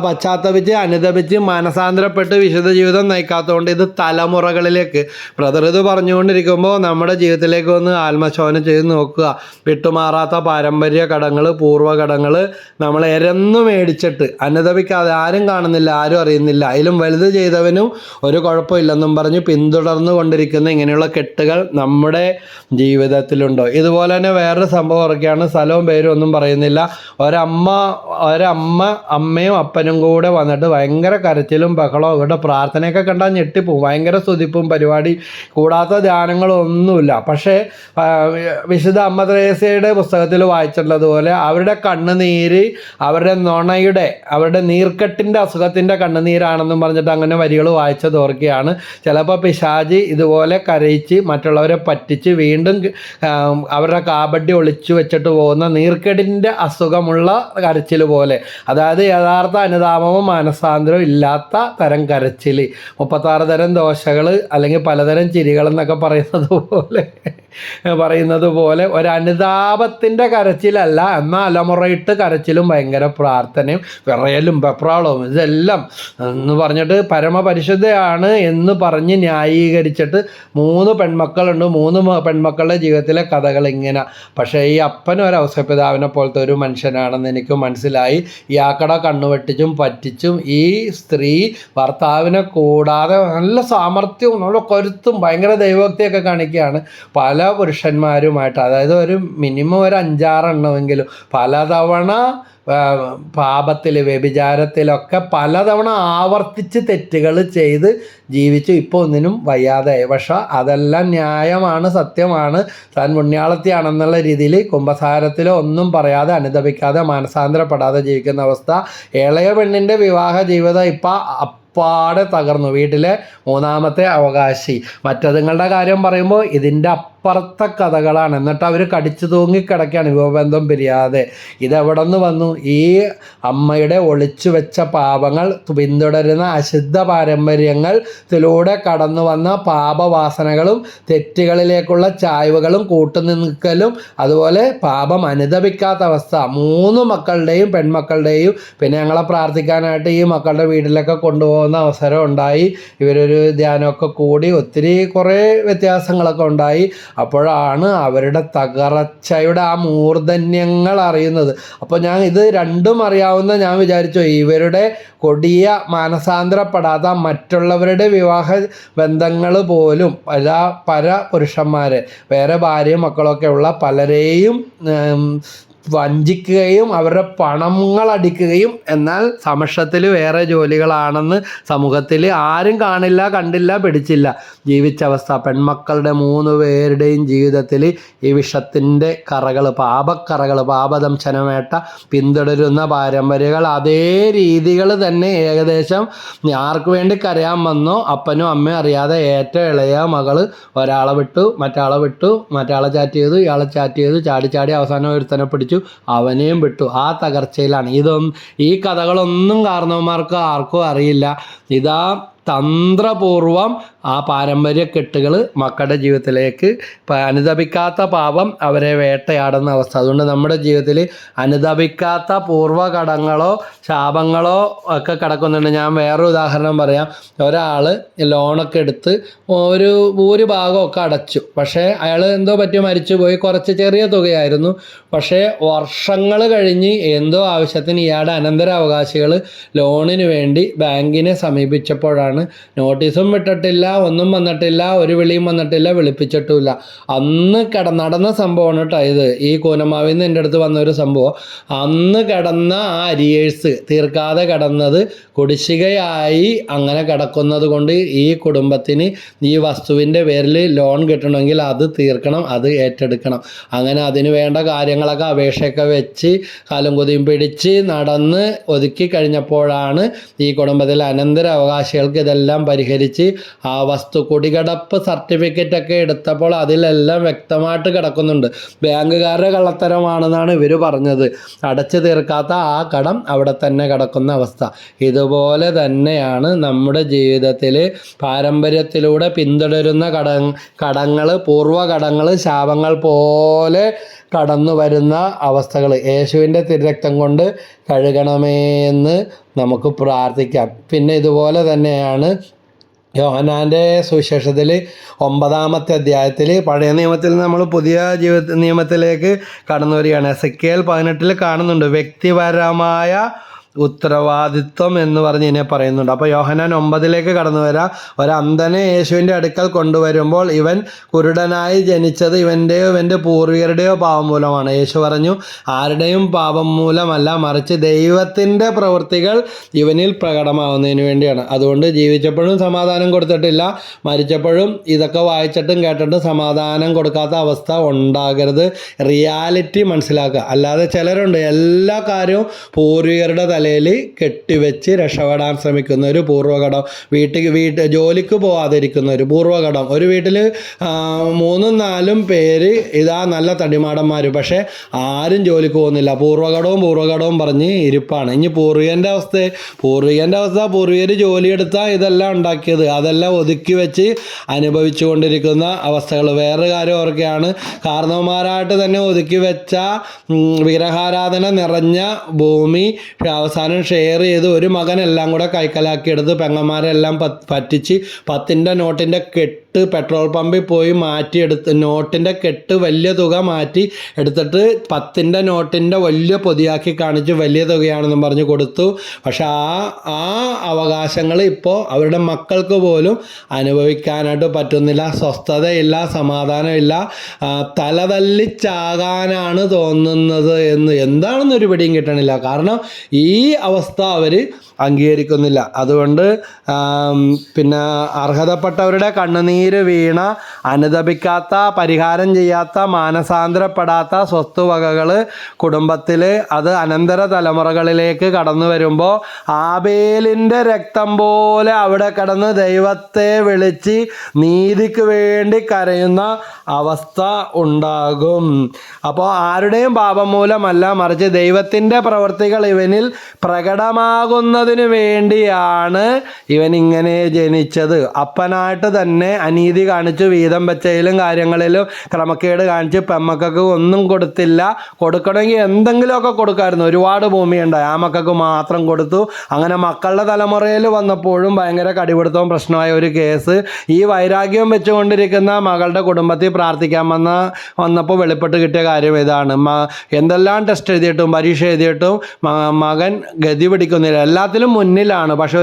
പശ്ചാത്തപിച്ച് അനുതപിച്ച് മനസാന്തരപ്പെട്ട് വിശുദ്ധ ജീവിതം നയിക്കാത്തതുകൊണ്ട് ഇത് തലമുറകളിലേക്ക് ബ്രദർ ഇത് പറഞ്ഞുകൊണ്ടിരിക്കുമ്പോൾ നമ്മുടെ ജീവിതത്തിലേക്ക് ഒന്ന് ആത്മശോധന ചെയ്ത് നോക്കുക. വിട്ടുമാറാത്ത പാരമ്പര്യ കടങ്ങൾ, പൂർവ്വകടങ്ങൾ നമ്മൾ എരന്നു മേടിച്ചിട്ട് അനുതപിക്കാതെ, ആരും കാണുന്നില്ല, ആരും അറിയുന്നില്ല, അതിലും വലുത് ചെയ്തവനും ഒരു കുഴപ്പമില്ലെന്നും പറഞ്ഞ് പിന്തുടർന്നു കൊണ്ടിരിക്കുന്ന ഇങ്ങനെയുള്ള കെട്ടുകൾ നമ്മുടെ ജീവിതത്തിലുണ്ടോ? ഇതുപോലെ തന്നെ വേറൊരു സംഭവം ഒക്കെയാണ്, സ്ഥലവും പേരും ഒന്നും പറയുന്നില്ല. അമ്മയും അപ്പനും കൂടെ വന്നിട്ട് ഭയങ്കര കരച്ചിലും ബഹളവും, ഇവരുടെ പ്രാർത്ഥനയൊക്കെ കണ്ടാൽ ഞെട്ടിപ്പോവും. ഭയങ്കര സ്തുതിപ്പും പരിപാടി, കൂടാത്ത ധ്യാനങ്ങളൊന്നുമില്ല. പക്ഷേ വിശുദ്ധ അമ്മ ത്രേസ്യയുടെ പുസ്തകത്തിൽ വായിച്ചിട്ടുള്ളതുപോലെ അവരുടെ കണ്ണുനീര് അവരുടെ നീർക്കെട്ടിൻ്റെ അസുഖത്തിൻ്റെ കണ്ണുനീരാണെന്നും പറഞ്ഞിട്ട് അങ്ങനെ വരികൾ വായിച്ചത് ഓർക്കുകയാണ്. ചിലപ്പോൾ പിശാചി ഇതുപോലെ കരയിച്ച് മറ്റുള്ളവരെ പറ്റിച്ച് വീണ്ടും അവരുടെ കാബഡി ഒളിച്ചു വെച്ചിട്ട് പോകുന്ന നീർക്കെട്ടിൻ്റെ അസുഖമുള്ള കരച്ചിൽ പോലെ, അതായത് യഥാർത്ഥ അനുതാപവും മാനസാന്തരവും ഇല്ലാത്ത തരം കരച്ചിൽ, 36 തരം ദോശകൾ അല്ലെങ്കിൽ പലതരം ചിരികൾ എന്നൊക്കെ പറയുന്നത് പോലെ ഒരു അനുതാപത്തിൻ്റെ കരച്ചിലല്ല, എന്നാൽ അലമുറയിട്ട് കരച്ചിലും ഭയങ്കര പ്രാർത്ഥനയും വിറയലും വെപ്രാളവും ഇതെല്ലാം എന്ന് പറഞ്ഞിട്ട് പരമപരിശുദ്ധയാണ് എന്ന് പറഞ്ഞ് ന്യായീകരിച്ചിട്ട് 3 പെൺമക്കളുണ്ട്. 3 പെൺമക്കളുടെ ജീവിതത്തിലെ കഥകൾ ഇങ്ങനെ. പക്ഷേ ഈ അപ്പൻ ഒരു ഔസേപ്പിതാവിനെ പോലത്തെ ഒരു മനുഷ്യനാണെന്ന് എനിക്ക് മനസ്സിലായി. ഇയാക്കട കണ്ണുവെട്ടിച്ചും പറ്റിച്ചും ഈ സ്ത്രീ ഭർത്താവിനെ കൂടാതെ നല്ല സാമർഥ്യവും നല്ല കരുത്തും ഭയങ്കര ദൈവഭക്തിയൊക്കെ കാണിക്കുകയാണ് പല പുരുഷന്മാരുമായിട്ട്. അതായത് ഒരു മിനിമം ഒരു 5-6 എണ്ണമെങ്കിലും പലതവണ പാപത്തിൽ വ്യഭിചാരത്തിലൊക്കെ പലതവണ ആവർത്തിച്ച് തെറ്റുകൾ ചെയ്ത് ജീവിച്ചു. ഇപ്പോൾ ഒന്നിനും വയ്യാതെ. പക്ഷെ അതെല്ലാം ന്യായമാണ്, സത്യമാണ്. താൻ പുണ്യാളത്തിയാണെന്നുള്ള രീതിയിൽ കുമ്പസാരത്തിലോ ഒന്നും പറയാതെ അനുദപിക്കാതെ മാനസാന്തരപ്പെടാതെ ജീവിക്കുന്ന അവസ്ഥ. ഇളയ പെണ്ണിൻ്റെ വിവാഹ ജീവിതം ഇപ്പം അപ്പാടെ തകർന്നു. വീട്ടിലെ മൂന്നാമത്തെ അവകാശി. മറ്റതുങ്ങളുടെ കാര്യം പറയുമ്പോൾ ഇതിൻ്റെ അപ്പുറത്തെ കഥകളാണ്. എന്നിട്ട് അവർ കടിച്ചു തൂങ്ങിക്കിടക്കുകയാണ് വിവാഹബന്ധം പിരിയാതെ. ഇതെവിടെ നിന്ന് വന്നു? ഈ അമ്മയുടെ ഒളിച്ചു വെച്ച പാപങ്ങൾ, പിന്തുടരുന്ന അശുദ്ധ പാരമ്പര്യങ്ങളിലൂടെ കടന്നു വന്ന പാപവാസനകളും തെറ്റുകളിലേക്കുള്ള ചായ്വുകളും കൂട്ടുനിൽക്കലും, അതുപോലെ പാപം അനുദപിക്കാത്ത അവസ്ഥ. 3 മക്കളുടെയും പെൺമക്കളുടെയും പിന്നെ ഞങ്ങളെ പ്രാർത്ഥിക്കാനായിട്ട് ഈ മക്കളുടെ വീട്ടിലൊക്കെ കൊണ്ടുപോകുന്ന അവസരം ഉണ്ടായി. ഇവരൊരു ധ്യാനമൊക്കെ കൂടി ഒത്തിരി കുറേ വ്യത്യാസങ്ങളൊക്കെ ഉണ്ടായി. അപ്പോഴാണ് അവരുടെ തകർച്ചയുടെ ആ മൂർധന്യങ്ങൾ അറിയുന്നത്. അപ്പോൾ ഞാൻ ഇത് രണ്ടും അറിയാവുന്ന ഞാൻ വിചാരിച്ചു, ഇവരുടെ കൊടിയ മാനസാന്തരപ്പെടാത്ത മറ്റുള്ളവരുടെ വിവാഹ ബന്ധങ്ങൾ പോലും പല പുരുഷന്മാരെ, വേറെ ഭാര്യയും മക്കളൊക്കെ ഉള്ള പലരെയും വഞ്ചിക്കുകയും അവരുടെ പണങ്ങൾ അടിക്കുകയും എന്നാൽ സമക്ഷത്തിൽ വേറെ ജോലികളാണെന്ന് സമൂഹത്തിൽ ആരും കാണില്ല, കണ്ടില്ല, പിടിച്ചില്ല ജീവിച്ച അവസ്ഥ. പെൺമക്കളുടെ 3 പേരുടെയും ജീവിതത്തിൽ ഈ വിഷത്തിൻ്റെ കറകൾ, പാപക്കറകൾ, പാപദംശനമേട്ട പിന്തുടരുന്ന പാരമ്പര്യങ്ങൾ, അതേ രീതികൾ തന്നെ ഏകദേശം ആർക്ക് വേണ്ടി കരയാൻ വന്നോ അപ്പനും അമ്മയും അറിയാതെ ഏറ്റവും ഇളയ മകൾ ഒരാളെ വിട്ടു, മറ്റാളെ ചാറ്റ് ചെയ്തു, ഇയാളെ ചാറ്റ് ചെയ്തു, ചാടി അവസാനം ഒരുത്തനെ പിടിച്ചു, അവനെയും വിട്ടു. ആ തകർച്ചയിലാണ്. ഈ കഥകളൊന്നും കാരണവന്മാർക്ക് ആർക്കും അറിയില്ല. ഇതാ തന്ത്രപൂർവം ആ പാരമ്പര്യക്കെട്ടുകൾ മക്കളുടെ ജീവിതത്തിലേക്ക് അനുദപിക്കാത്ത പാപം അവരെ വേട്ടയാടുന്ന അവസ്ഥ. അതുകൊണ്ട് നമ്മുടെ ജീവിതത്തിൽ അനുദപിക്കാത്ത പൂർവ്വകടങ്ങളോ ശാപങ്ങളോ ഒക്കെ കിടക്കുന്നുണ്ട്. ഞാൻ വേറൊരു ഉദാഹരണം പറയാം. ഒരാൾ ലോണൊക്കെ എടുത്ത് ഒരു ഭൂരിഭാഗമൊക്കെ അടച്ചു. പക്ഷേ അയാൾ എന്തോ പറ്റി മരിച്ചുപോയി. കുറച്ച് ചെറിയ തുകയായിരുന്നു. പക്ഷേ വർഷങ്ങൾ കഴിഞ്ഞ് എന്തോ ആവശ്യത്തിന് ഇയാളുടെ അനന്തരാവകാശികൾ ലോണിന് വേണ്ടി ബാങ്കിനെ സമീപിച്ചപ്പോഴാണ് നോട്ടീസും വിട്ടിട്ടില്ല, ഒന്നും വന്നിട്ടില്ല, ഒരു വിളിയും വന്നിട്ടില്ല, വിളിപ്പിച്ചിട്ടുമില്ല. അന്ന് നടന്ന സംഭവമാണ് കേട്ടോ ഇത്. ഈ കൂനമാവിൽ നിന്ന് എൻ്റെ അടുത്ത് വന്ന ഒരു സംഭവം. അന്ന് കിടന്ന ആ അരിയേഴ്സ് തീർക്കാതെ കിടന്നത് കുടിശ്ശികയായി അങ്ങനെ കിടക്കുന്നത് കൊണ്ട് ഈ കുടുംബത്തിന് ഈ വസ്തുവിൻ്റെ പേരിൽ ലോൺ കിട്ടണമെങ്കിൽ അത് തീർക്കണം, അത് ഏറ്റെടുക്കണം. അങ്ങനെ അതിന് വേണ്ട കാര്യങ്ങളൊക്കെ അപേക്ഷയൊക്കെ വെച്ച് കാലും കുതിയും പിടിച്ച് നടന്ന് ഒതുക്കി കഴിഞ്ഞപ്പോഴാണ് ഈ കുടുംബത്തിലെ അനന്തരാവകാശികൾക്ക് ഇതെല്ലാം പരിഹരിച്ച് ആ വസ്തു കുടികടപ്പ് സർട്ടിഫിക്കറ്റൊക്കെ എടുത്തപ്പോൾ അതിലെല്ലാം വ്യക്തമായിട്ട് കിടക്കുന്നുണ്ട്. ബാങ്കുകാരുടെ കള്ളത്തരമാണെന്നാണ് ഇവർ പറഞ്ഞത്. അടച്ചു തീർക്കാത്ത ആ കടം അവിടെ തന്നെ കിടക്കുന്ന അവസ്ഥ. ഇതുപോലെ തന്നെയാണ് നമ്മുടെ ജീവിതത്തിൽ പാരമ്പര്യത്തിലൂടെ പിന്തുടരുന്ന കടങ്ങൾ, പൂർവ്വകടങ്ങൾ, ശാപങ്ങൾ പോലെ കടന്നു വരുന്ന അവസ്ഥകൾ. യേശുവിൻ്റെ തിരുരക്തം കൊണ്ട് കഴുകണമെന്ന് നമുക്ക് പ്രാർത്ഥിക്കാം. പിന്നെ ഇതുപോലെ തന്നെയാണ് യോഹന്നാൻ്റെ സുവിശേഷത്തിൽ 9-ാമത്തെ അധ്യായത്തിൽ, പഴയ നിയമത്തിൽ നമ്മൾ പുതിയ നിയമത്തിലേക്ക് കടന്നു വരികയാണ്. എസെക്കിയേൽ 18 കാണുന്നുണ്ട് വ്യക്തിപരമായ ഉത്തരവാദിത്വം എന്ന് പറഞ്ഞ് ഇതിനെ പറയുന്നുണ്ട്. അപ്പോൾ യോഹന്നാൻ 9 കടന്നു വരാം. ഒരന്ധനെ യേശുവിൻ്റെ അടുക്കൽ കൊണ്ടുവരുമ്പോൾ ഇവൻ കുരുടനായി ജനിച്ചത് ഇവൻ്റെ പൂർവികരുടെയോ പാപം മൂലമാണ്. യേശു പറഞ്ഞു, ആരുടെയും പാപം മൂലമല്ല, മറിച്ച് ദൈവത്തിൻ്റെ പ്രവൃത്തികൾ ഇവനിൽ പ്രകടമാവുന്നതിന് വേണ്ടിയാണ്. അതുകൊണ്ട് ജീവിച്ചപ്പോഴും സമാധാനം കൊടുത്തിട്ടില്ല, മരിച്ചപ്പോഴും ഇതൊക്കെ വായിച്ചിട്ടും കേട്ടിട്ടും സമാധാനം കൊടുക്കാത്ത അവസ്ഥ ഉണ്ടാകരുത്. റിയാലിറ്റി മനസ്സിലാക്കുക. അല്ലാതെ ചിലരുണ്ട് എല്ലാ കാര്യവും പൂർവികരുടെ തലയിൽ കെട്ടിവെച്ച് രക്ഷപ്പെടാൻ ശ്രമിക്കുന്ന ഒരു പൂർവ്വകടം, ജോലിക്ക് പോകാതിരിക്കുന്ന ഒരു പൂർവ്വകടം. ഒരു വീട്ടിൽ 3-4 പേര് ഇതാ നല്ല തടിമാടന്മാർ, പക്ഷേ ആരും ജോലിക്ക് പോകുന്നില്ല. പൂർവ്വകടവും പറഞ്ഞ് ഇരിപ്പാണ്. ഇനി പൂർവികൻ്റെ അവസ്ഥ പൂർവികർ ജോലിയെടുത്താൽ ഇതെല്ലാം ഉണ്ടാക്കിയത്, അതെല്ലാം ഒതുക്കി വെച്ച് അനുഭവിച്ചു കൊണ്ടിരിക്കുന്ന അവസ്ഥകൾ. വേറൊരു കാര്യം ഓർക്കുകയാണ്, കാരണവന്മാരായിട്ട് തന്നെ ഒതുക്കി വെച്ച വിഗ്രഹാരാധന നിറഞ്ഞ ഭൂമി അവസാനം ഷെയർ ചെയ്ത് ഒരു മകൻ എല്ലാം കൂടെ കൈക്കലാക്കിയെടുത്ത് പെങ്ങന്മാരെല്ലാം പറ്റിച്ച് 10 നോട്ടിൻ്റെ കെട്ട് പെട്രോൾ പമ്പിൽ പോയി മാറ്റിയെടുത്ത് നോട്ടിൻ്റെ കെട്ട് വലിയ തുക മാറ്റി എടുത്തിട്ട് 10 നോട്ടിൻ്റെ വലിയ പൊതിയാക്കി കാണിച്ച് വലിയ തുകയാണെന്നും പറഞ്ഞ് കൊടുത്തു. പക്ഷെ ആ അവകാശങ്ങൾ ഇപ്പോൾ അവരുടെ മക്കൾക്ക് പോലും അനുഭവിക്കാനായിട്ട് പറ്റുന്നില്ല. സ്വസ്ഥതയില്ല, സമാധാനമില്ല, തലതല്ലിച്ചാകാനാണ് തോന്നുന്നത് എന്താണെന്നൊരു പിടിയും കിട്ടണില്ല. കാരണം ഈ അവസ്ഥ അവർ അംഗീകരിക്കുന്നില്ല. അതുകൊണ്ട് പിന്നെ അർഹതപ്പെട്ടവരുടെ കണ്ണുനീര് വീണ, അനുതപിക്കാത്ത, പരിഹാരം ചെയ്യാത്ത, മാനസാന്തരപ്പെടാത്ത സ്വത്തുവകകൾ കുടുംബത്തിൽ അത് അനന്തര തലമുറകളിലേക്ക് കടന്നു വരുമ്പോൾ ആബേലിൻ്റെ രക്തം പോലെ അവിടെ കിടന്ന് ദൈവത്തെ വിളിച്ച് നീതിക്ക് വേണ്ടി കരയുന്ന അവസ്ഥ ഉണ്ടാകും. അപ്പോൾ ആരുടെയും പാപം മൂലമല്ല, മറിച്ച് ദൈവത്തിൻ്റെ പ്രവൃത്തികൾ ഇവനിൽ പ്രകടമാകുന്നതിന് വേണ്ടിയാണ് ഇവൻ ഇങ്ങനെ ജനിച്ചത്. അപ്പനായിട്ട് തന്നെ അനീതി കാണിച്ചു, വീതം വെച്ചതിലും കാര്യങ്ങളിലും ക്രമക്കേട് കാണിച്ച് പെമ്മക്കൾക്ക് ഒന്നും കൊടുത്തില്ല. കൊടുക്കണമെങ്കിൽ എന്തെങ്കിലുമൊക്കെ കൊടുക്കാമായിരുന്നു. ഒരുപാട് ഭൂമിയുണ്ടായി, ആ മക്കൾക്ക് മാത്രം കൊടുത്തു. അങ്ങനെ മക്കളുടെ തലമുറയിൽ വന്നപ്പോഴും ഭയങ്കര കടിപിടുത്തവും പ്രശ്നമായ ഒരു കേസ്. ഈ വൈരാഗ്യം വെച്ചുകൊണ്ടിരിക്കുന്ന മകളുടെ കുടുംബത്തിൽ പ്രാർത്ഥിക്കാൻ വന്നപ്പോൾ വെളിപ്പെട്ട് കിട്ടിയ കാര്യം ഇതാണ്. എന്തെല്ലാം ടെസ്റ്റ് എഴുതിയിട്ടും പരീക്ഷ എഴുതിയിട്ടും മകൻ ഗതി പിടിക്കുന്നില്ല, എല്ലാത്തിലും മുന്നിലാണ്. പക്ഷെ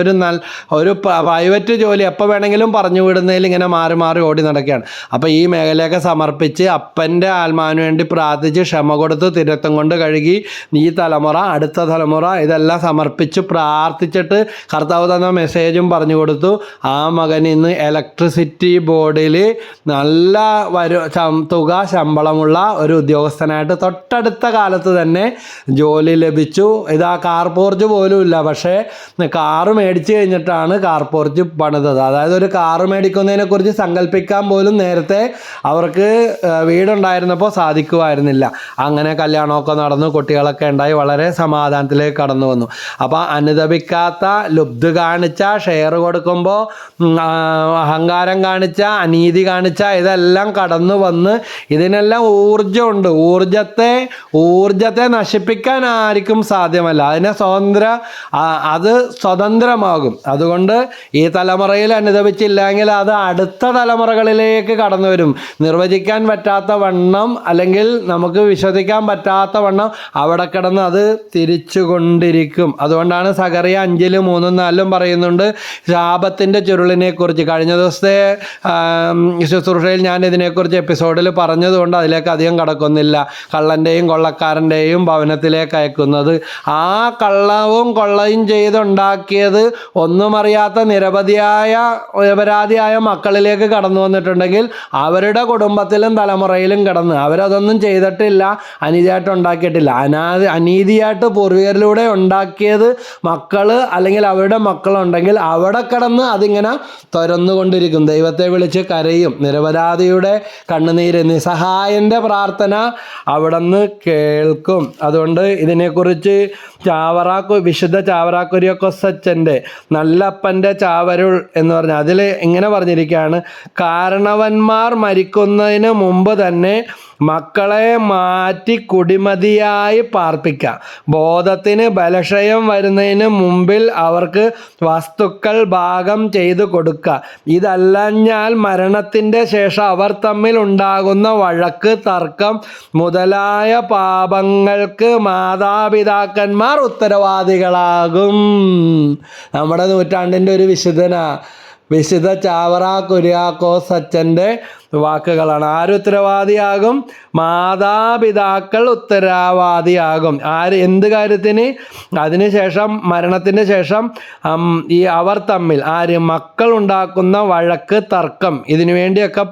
ഒരു പ്രൈവറ്റ് ജോലി എപ്പോൾ വേണമെങ്കിലും പറഞ്ഞു വിടുന്നതിൽ ഇങ്ങനെ മാറി മാറി ഓടി നടക്കുകയാണ്. അപ്പോൾ ഈ മേഖലയൊക്കെ സമർപ്പിച്ച് അപ്പൻ്റെ ആത്മാവിന് വേണ്ടി പ്രാർത്ഥിച്ച് ക്ഷമ കൊടുത്ത് തിരുത്തം കൊണ്ട് കഴുകി ഈ തലമുറ, അടുത്ത തലമുറ ഇതെല്ലാം സമർപ്പിച്ച് പ്രാർത്ഥിച്ചിട്ട് കർത്താവ് തന്ന മെസ്സേജും പറഞ്ഞു കൊടുത്തു. ആ മകൻ ഇന്ന് ഇലക്ട്രിസിറ്റി ബോർഡിൽ നല്ല തുക ശമ്പളമുള്ള ഒരു ഉദ്യോഗസ്ഥനായിട്ട് തൊട്ടടുത്ത കാലത്ത് തന്നെ ജോലി ലഭിച്ചു. ഇതാ കാർ പോർച്ച് പോലും ഇല്ല, പക്ഷേ കാറ് മേടിച്ച് കഴിഞ്ഞിട്ടാണ് കാർ പോർച്ച് പണിതത്. അതായത് ഒരു കാറ് മേടിക്കുന്നതിനെ കുറിച്ച് സങ്കല്പിക്കാൻ പോലും നേരത്തെ അവർക്ക് വീടുണ്ടായിരുന്നപ്പോൾ സാധിക്കുമായിരുന്നില്ല. അങ്ങനെ കല്യാണമൊക്കെ നടന്നു, കുട്ടികളൊക്കെ ഉണ്ടായി, വളരെ സമാധാനത്തിലേക്ക് കടന്നു വന്നു. അപ്പോൾ അനുതപിക്കാത്ത, ലുബ്ധ കാണിച്ച, ഷെയർ കൊടുക്കുമ്പോൾ അഹങ്കാരം കാണിച്ച, അനീതി കാണിച്ച, ഇതെല്ലാം കടന്നു വന്ന് ഇതിനെല്ലാം ഊർജ്ജമുണ്ട്. ഊർജത്തെ നശിപ്പിക്കാൻ ആർക്കും സാധ്യമല്ല. അത് സ്വതന്ത്രമാകും. അതുകൊണ്ട് ഈ തലമുറയിൽ അനുദപിച്ചില്ലെങ്കിൽ അത് അടുത്ത തലമുറകളിലേക്ക് കടന്നു വരും. നിർവചിക്കാൻ പറ്റാത്ത വണ്ണം, അല്ലെങ്കിൽ നമുക്ക് വിശ്വസിക്കാൻ പറ്റാത്ത വണ്ണം അവിടെ കിടന്ന് അത് തിരിച്ചുകൊണ്ടിരിക്കും. അതുകൊണ്ടാണ് സഖറിയ 5:3-4 പറയുന്നുണ്ട് ശാപത്തിൻ്റെ ചുരുളിനെ കുറിച്ച്. കഴിഞ്ഞ ദിവസത്തെ ശുശ്രൂഷയിൽ ഞാൻ ഇതിനെക്കുറിച്ച് എപ്പിസോഡിൽ പറഞ്ഞതുകൊണ്ട് അതിലേക്ക് അധികം കടക്കുന്നില്ല. കള്ളൻ്റെയും കൊള്ളക്കാരൻ്റെയും ഭവനത്തിലേക്ക് അയക്കുന്നത്, ആ കള്ളവും കൊള്ളയും ചെയ്തുണ്ടാക്കിയത് ഒന്നും അറിയാത്ത നിരപരാധിയായ മക്കളിലേക്ക് കടന്നു വന്നിട്ടുണ്ടെങ്കിൽ അവരുടെ കുടുംബത്തിലും തലമുറയിലും കിടന്ന് അവരതൊന്നും ചെയ്തിട്ടില്ല, അനീതിയായിട്ട് ഉണ്ടാക്കിയിട്ടില്ല. അനീതിയായിട്ട് പൂർവികരിലൂടെ ഉണ്ടാക്കിയത് മക്കൾ അല്ലെങ്കിൽ അവരുടെ മക്കളുണ്ടെങ്കിൽ അവിടെ കിടന്ന് അതിങ്ങനെ തുരന്നുകൊണ്ടിരിക്കും. ദൈവത്തെ വിളിച്ച് കരയും. നിരപരാധിയുടെ കണ്ണുനീര്, നിസ്സഹായൻ്റെ പ്രാർത്ഥന അവിടെ നിന്ന് കേൾക്കും. അതുകൊണ്ട് ഇതിനെക്കുറിച്ച് വിശുദ്ധ ചാവറ കുര്യാക്കോസ് അച്ചൻ്റെ നല്ലപ്പൻ്റെ ചാവരുൾ എന്ന് പറഞ്ഞാൽ അതിൽ ഇങ്ങനെ പറഞ്ഞിരിക്കുകയാണ്: കാരണവന്മാർ മരിക്കുന്നതിന് മുമ്പ് തന്നെ മക്കളെ മാറ്റി കുടിമതിയായി പാർപ്പിക്കുക. ബോധത്തിന് ബലക്ഷയം വരുന്നതിന് മുമ്പിൽ അവർക്ക് വസ്തുക്കൾ ഭാഗം ചെയ്തു കൊടുക്കുക. ഇതല്ലഞ്ഞാൽ മരണത്തിൻ്റെ ശേഷം അവർ തമ്മിൽ ഉണ്ടാകുന്ന വഴക്ക്, തർക്കം മുതലായ പാപങ്ങൾക്ക് മാതാപിതാക്കന്മാർ ഉത്തരവാദികളാകും. നമ്മുടെ നൂറ്റാണ്ടിൻ്റെ ഒരു വിശുദ്ധ ചാവറ കുര്യാക്കോസ് അച്ചൻ്റെ വാക്കുകളാണ്. ആര് ഉത്തരവാദിയാകും? മാതാപിതാക്കൾ ഉത്തരവാദിയാകും. എന്ത് കാര്യത്തിന്? അതിനുശേഷം, മരണത്തിന് ശേഷം അവർ തമ്മിൽ മക്കൾ ഉണ്ടാക്കുന്ന വഴക്ക്, തർക്കം, ഇതിനു വേണ്ടിയൊക്കെ